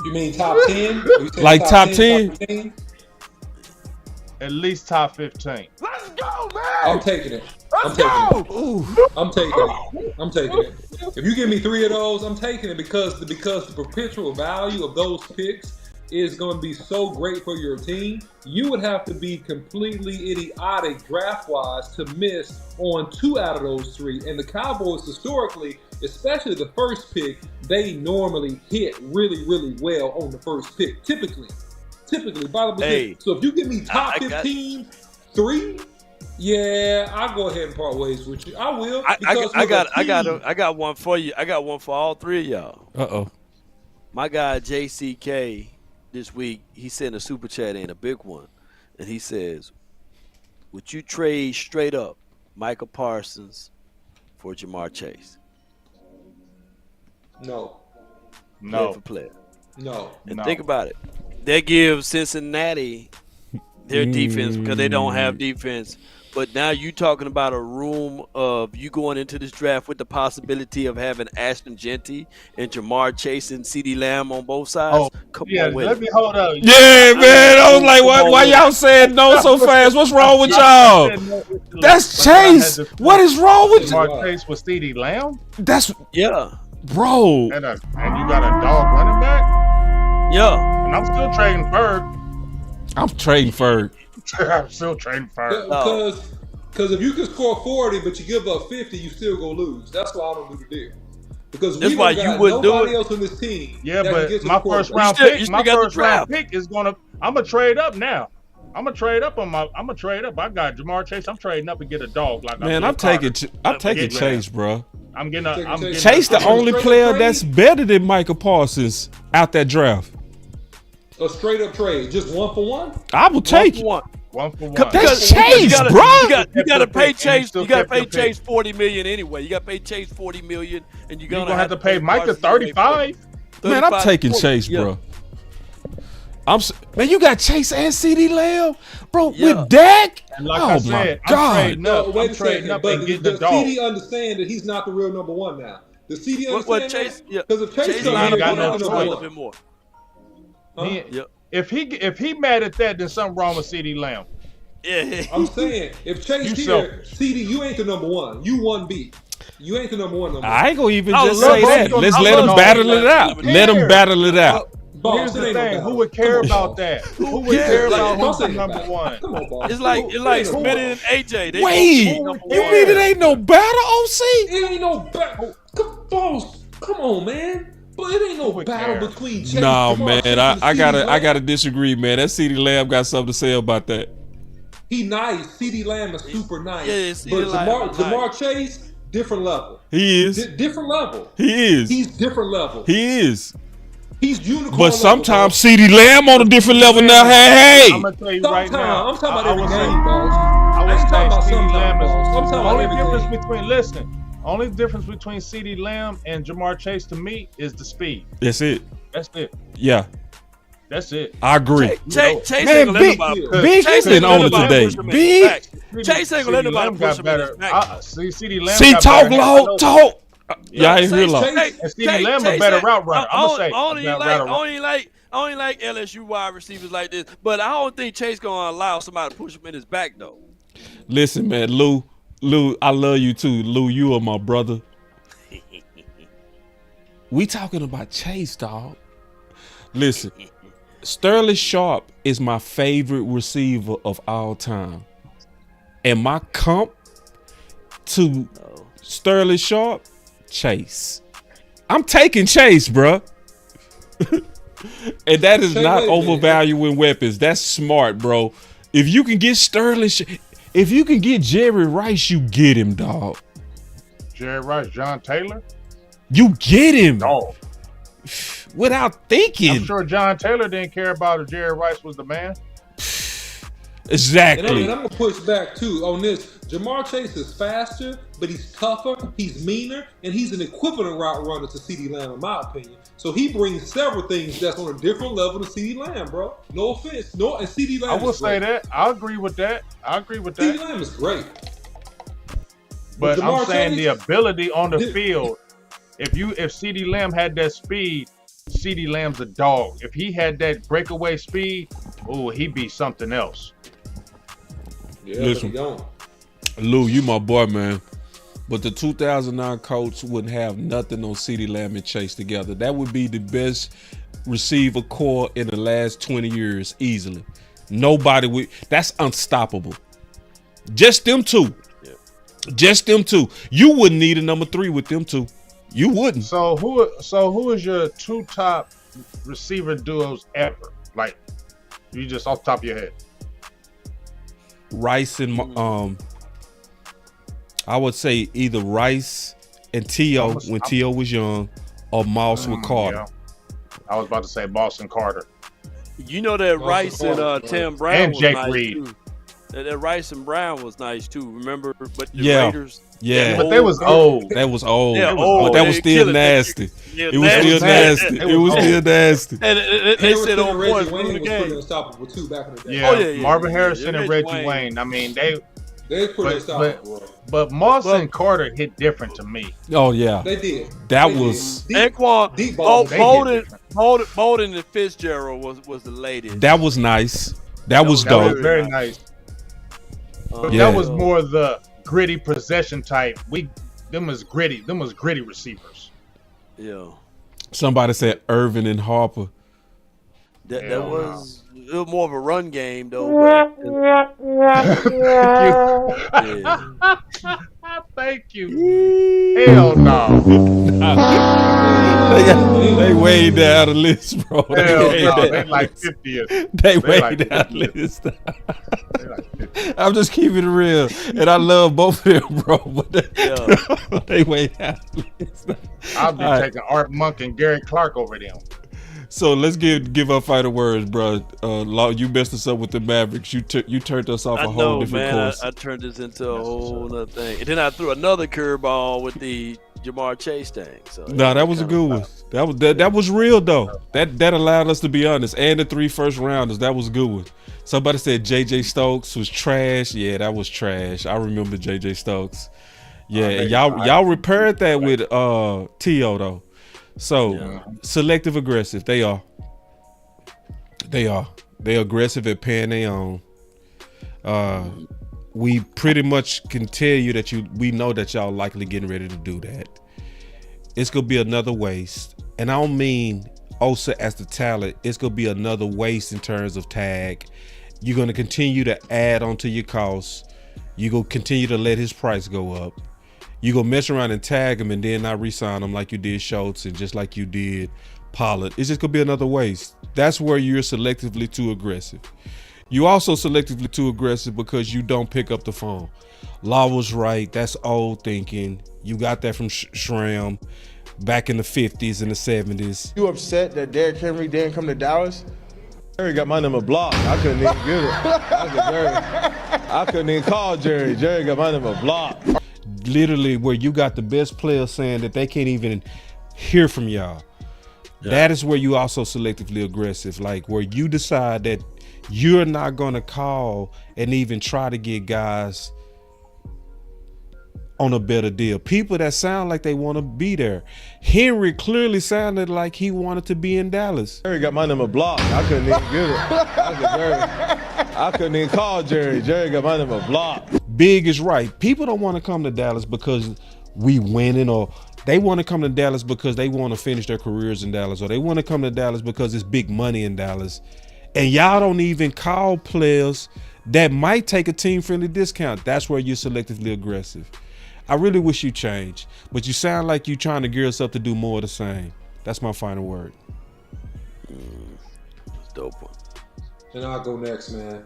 You mean top 10? Like top 10? At least top 15. Let's go, man. I'm taking it. I'm taking it. If you give me 3 of those, I'm taking it because the perpetual value of those picks is going to be so great for your team. You would have to be completely idiotic draft-wise to miss on 2 out of those 3. And the Cowboys historically, especially the first pick, they normally hit really, really well on the first pick. Typically. Hey, so if you give me top 15, 3, yeah, I'll go ahead and part ways with you. I will. I got one for you. I got one for all 3 of y'all. Uh-oh. My guy JCK this week, he sent a super chat in, a big one, and he says, would you trade straight up Micah Parsons for Jamar Chase? No. Player for player. No. And think about it. That gives Cincinnati their defense because they don't have defense. But now you talking about a room of you going into this draft with the possibility of having Ashton Genty and Jamar Chase and CeeDee Lamb on both sides. Come on with let me hold up. Yeah, man. I was like, why y'all saying no so fast? What's wrong with y'all? That's Chase. What is wrong with you? Jamar Chase with CeeDee Lamb? That's bro. And you got a dog running back? Yeah. And I'm still trading Ferg. I'm trading Ferg. I'm still trading Ferg. Because if you can score 40 but you give up 50, you still gonna lose. That's why I don't do the deal. Because that's we why got you wouldn't do nobody it. else on this team. Yeah, but my first round pick is gonna. I'm gonna trade up now. I'm gonna trade up. I got Jamar Chase. I'm trading up and get a dog. I'm taking Chase, bro. I'm getting Chase, the only player that's better than Micah Parsons out that draft. A straight up trade, just 1 for 1. I will take it. 1 for 1. That's Chase, bro. You gotta pay Chase. You gotta pay Chase $40 million anyway. You gotta pay Chase $40 million, and you're gonna have to pay Micah 35. Man, I'm taking Chase, bro. Man, you got Chase and CeeDee Lamb, bro, with Dak. And like I said, my God! Wait a second, but does CeeDee understand that he's not the real number 1 now? Does CeeDee understand Chase? Because if Chase got no number choice. 1, a bit more. If he mad at that, then something wrong with CeeDee Lamb. Yeah, I'm saying if Chase here, CeeDee, you ain't the number 1. You 1B. You ain't the number 1. I ain't gonna even just say that. Let's let them battle it out. Let them battle it out. Here's the thing: who would care about that? Who would care about who's the number 1? Come on, boss. It's like Smitty and AJ. Wait, you mean it ain't no battle, OC? It ain't no battle. Come on, man. But it ain't no battle between Chase. No, Jamar man, Chase and I CeeDee gotta disagree, man. That CeeDee Lamb got something to say about that. He nice. CeeDee Lamb is super nice. Yeah, but CeeDee Jamar Chase, different level. He is. Different level. He is. He's different level. He is. He's unicorn. But sometimes CeeDee Lamb on a different level now. Hey. I'm gonna tell you right now. I'm talking about every game, boss. I I would ain't say talking about CeeDee Lamb is sometimes, boss. I'm talking about only every difference game. only difference between CeeDee Lamb and Jamar Chase to me is the speed. That's it. That's it. Yeah. That's it. I agree. Chase Man, ain't gonna let Big nobody. been on it today. Big. Chase ain't gonna let nobody push him in his back. CeeDee Lamb. See, got talk better low, hands. talk. Yeah, I ain't hear low. And CeeDee Lamb a better route runner. I'm gonna say. I only like LSU wide receivers like this, but I don't think Chase gonna allow somebody to push him in his back though. Listen, man, Lou, I love you too. Lou, you are my brother. We talking about Chase, dog. Listen, Sterling Sharp is my favorite receiver of all time. And my comp to Sterling Sharp, Chase. I'm taking Chase, bruh. And that is not overvaluing weapons. That's smart, bro. If you can get if you can get Jerry Rice, you get him, dog. Jerry Rice, John Taylor. You get him. Dog. Without thinking. I'm sure John Taylor didn't care about if Jerry Rice was the man. Exactly. And I'm gonna push back too on this. Jamar Chase is faster, but he's tougher, he's meaner, and he's an equivalent route runner to CeeDee Lamb, in my opinion. So he brings several things that's on a different level to CeeDee Lamb, bro. No offense, and CeeDee Lamb. I will say that. I agree with that. CeeDee Lamb is great. But I'm saying Chase, the ability on the field. If CeeDee Lamb had that speed, CeeDee Lamb's a dog. If he had that breakaway speed, he'd be something else. Yeah, listen, Lou, you my boy, man. But the 2009 Colts wouldn't have nothing on CeeDee Lamb and Chase together. That would be the best receiver core in the last 20 years, easily. Nobody would. That's unstoppable. Just them two. Yeah. Just them two. You wouldn't need a number 3 with them two. You wouldn't. So who is your 2 top receiver duos ever? Like, you just off the top of your head. Rice and I would say either Rice and T.O. when T.O. was young, or Moss with Carter. Yeah. I was about to say Moss and Carter. You know that Rice and Tim Brown and was Jake nice Reed. too. That Rice and Brown was nice too. Remember, but the Yeah. Raiders. Yeah, but they was old. That was old. Yeah, but that was still nasty. Yeah, it was still nasty. It was still nasty. And they said on Reggie point Wayne the was game. pretty unstoppable too back in the day. Yeah, Marvin Harrison and Reggie Wayne. I mean, they pretty unstoppable. But Moss and Carter hit different to me. Oh yeah, they did. That was Anquan, Bolden and Fitzgerald was the latest. That was nice. That was dope. That was very nice. But that was more the gritty possession type. Them was gritty receivers. Yeah. Somebody said Irvin and Harper. That was it was more of a run game though. Thank you. Hell no. They way down the list, bro. They like 50th. They way down the list. I'm just keeping it real, and I love both of them, bro. But they way down the list. I'll be taking Art Monk and Gary Clark over them. So let's give our final words, bro. You messed us up with the Mavericks. You turned us off a whole different course. I turned this into a whole other thing, and then I threw another curveball with the Jamar Chase thing. So that was a good one. That was real though. That allowed us to be honest. And the 3 first rounders, that was a good one. Somebody said JJ Stokes was trash. Yeah, that was trash. I remember JJ Stokes. Yeah, and y'all repaired that with T.O. though. So selective aggressive, they are. They're aggressive at paying their own. We pretty much can tell you that we know that y'all likely getting ready to do that. It's gonna be another waste, and I don't mean Osa as the talent. It's gonna be another waste in terms of tag. You're gonna continue to add onto your costs. You're gonna continue to let his price go up. You go mess around and tag him and then not re-sign him like you did Schultz and just like you did Pollard. It's just gonna be another waste. That's where you're selectively too aggressive. You also selectively too aggressive because you don't pick up the phone. Law was right. That's old thinking. You got that from Schramm back in the 50s and the 70s. You upset that Derrick Henry didn't come to Dallas? Jerry got my number blocked. I couldn't even get it. I couldn't even call Jerry. Jerry got my number blocked. Literally where you got the best players saying that they can't even hear from y'all. Yeah. That is where you also selectively aggressive, like where you decide that you're not going to call and even try to get guys on a better deal. People that sound like they want to be there. Henry clearly sounded like he wanted to be in Dallas. Jerry got my number blocked. I couldn't even get it. I couldn't even call Jerry. Jerry got my number blocked. Big is right. People don't want to come to Dallas because we winning, or they want to come to Dallas because they want to finish their careers in Dallas, or they want to come to Dallas because it's big money in Dallas. And y'all don't even call players that might take a team-friendly discount. That's where you're selectively aggressive. I really wish you change, but you sound like you're trying to gear us up to do more of the same. That's my final word. Dope one. And I'll go next, man.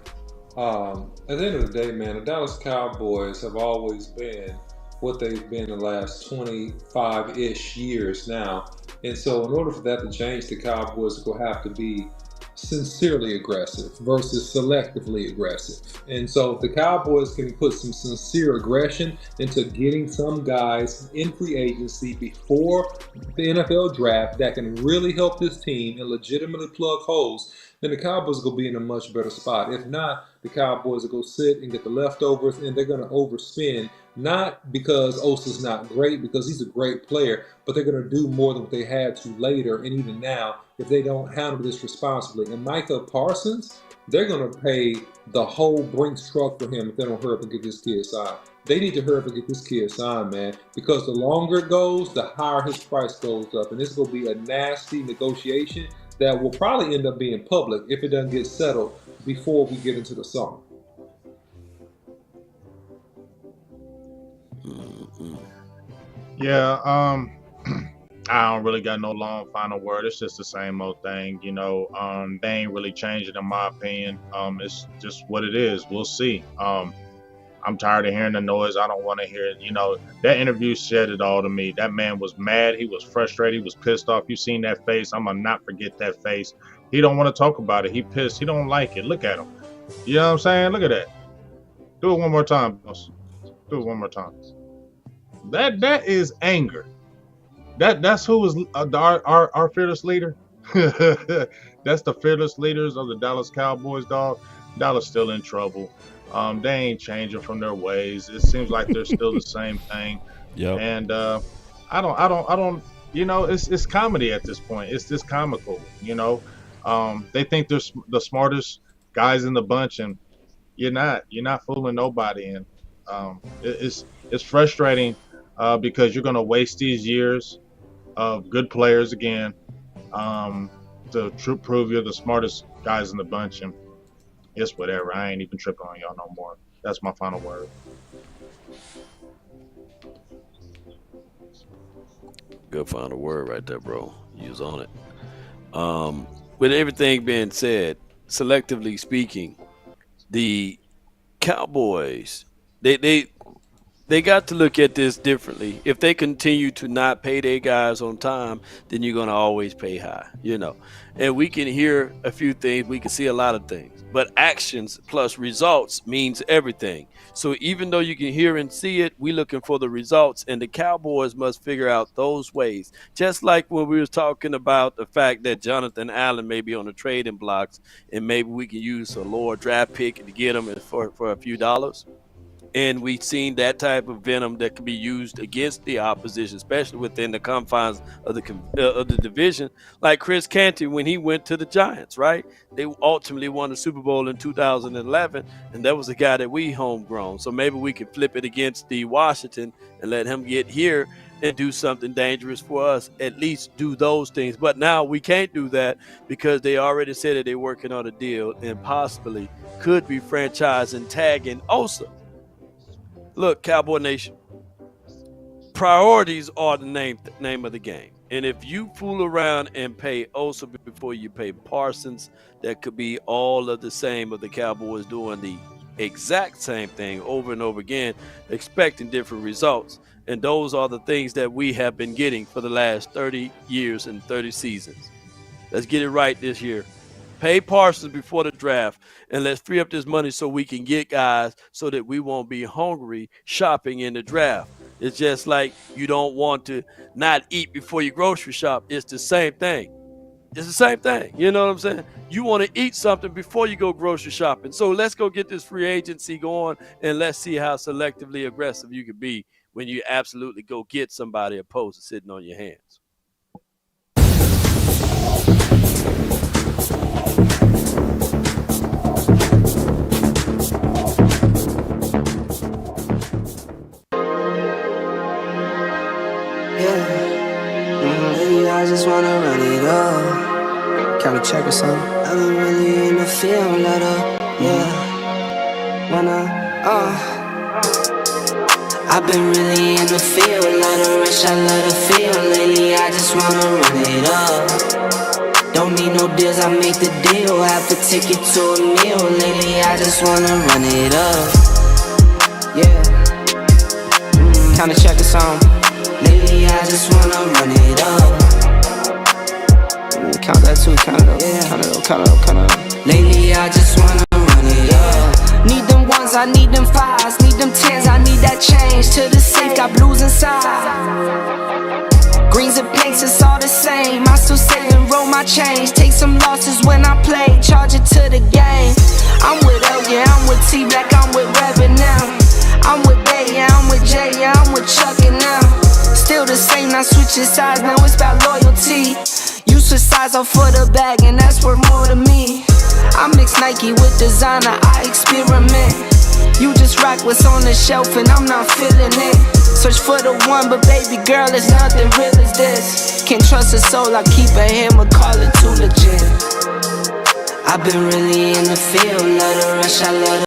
At the end of the day, man, the Dallas Cowboys have always been what they've been the last 25-ish years now. And so in order for that to change, the Cowboys will have to be sincerely aggressive versus selectively aggressive. And so if the Cowboys can put some sincere aggression into getting some guys in free agency before the NFL draft that can really help this team and legitimately plug holes, then the Cowboys will be in a much better spot. If not, the Cowboys will go sit and get the leftovers, and they're going to overspend, not because Osa's not great, because he's a great player, but they're going to do more than what they had to later and even now if they don't handle this responsibly. And Micah Parsons, they're going to pay the whole Brinks truck for him if they don't hurry up and get this kid signed. They need to hurry up and get this kid signed, man, because the longer it goes, the higher his price goes up. And this is going to be a nasty negotiation that will probably end up being public if it doesn't get settled before we get into the summer. Yeah, I don't really got no long final word. It's just the same old thing, you know. They ain't really changing in my opinion. It's just what it is. We'll see. I'm tired of hearing the noise. I don't want to hear it. You know, that interview said it all to me. That man was mad. He was frustrated. He was pissed off. You seen that face. I'm going to not forget that face. He don't want to talk about it. He pissed. He don't like it. Look at him. You know what I'm saying? Look at that. Do it one more time, boss. Do it one more time. That is anger. That's who is our fearless leader. That's the fearless leaders of the Dallas Cowboys, dog. Dallas still in trouble. They ain't changing from their ways. It seems like they're still the same thing. Yeah. And I don't. You know, it's comedy at this point. It's just comical. You know, they think they're the smartest guys in the bunch, and you're not. You're not fooling nobody. And it's frustrating because you're gonna waste these years of good players again to prove you're the smartest guys in the bunch. And it's whatever. I ain't even tripping on y'all no more. That's my final word. Good final word right there, bro. You was on it. With everything being said, selectively speaking, the Cowboys, they got to look at this differently. If they continue to not pay their guys on time, then you're going to always pay high, you know. And we can hear a few things. We can see a lot of things. But actions plus results means everything. So even though you can hear and see it, we're looking for the results. And the Cowboys must figure out those ways. Just like when we was talking about the fact that Jonathan Allen may be on the trading blocks, and maybe we can use a lower draft pick to get him for a few dollars. And we've seen that type of venom that can be used against the opposition, especially within the confines of the division. Like Chris Canty when he went to the Giants, right? They ultimately won the Super Bowl in 2011, and that was a guy that we homegrown. So maybe we can flip it against the Washington and let him get here and do something dangerous for us, at least do those things. But now we can't do that because they already said that they're working on a deal and possibly could be franchising, tagging Osa. Look, Cowboy Nation, priorities are the name of the game. And if you fool around and pay Osa before you pay Parsons, that could be all of the same of the Cowboys doing the exact same thing over and over again, expecting different results. And those are the things that we have been getting for the last 30 years and 30 seasons. Let's get it right this year. Pay Parsons before the draft, and let's free up this money so we can get guys so that we won't be hungry shopping in the draft. It's just like you don't want to not eat before you grocery shop. It's the same thing. It's the same thing. You know what I'm saying? You want to eat something before you go grocery shopping. So let's go get this free agency going, and let's see how selectively aggressive you can be when you absolutely go get somebody opposed to sitting on your hands. I just wanna run it up. Kinda check or something. I've been really in the field, let up, yeah. I've been really in the field, let her rush, I let her feel. Lately, I just wanna run it up. Don't need no deals, I make the deal. Half a ticket to a meal. Lately, I just wanna run it up. Yeah. Kinda check or something. Lately, I just wanna run it up. Count that too, count it up, yeah. Count it up. Lately, I just wanna run it up. Need them ones, I need them fives. Need them tens, I need that change. To the safe, got blues inside. Greens and pinks, it's all the same. I still save and roll my change. Take some losses when I play, charge it to the game. I'm with L, yeah, I'm with T Black, I'm with Reverend now. I'm with Bay, yeah, I'm with Jay, yeah, I'm with Chuck and now. Still the same, not switching sides, now it's about loyalty. You switch sides off for the bag, and that's worth more to me. I mix Nike with designer, I experiment. You just rock what's on the shelf, and I'm not feeling it. Search for the one, but baby girl, it's nothing real as this. Can't trust a soul, I keep a hammer, call it too legit. I've been really in the field, let her rush, I let her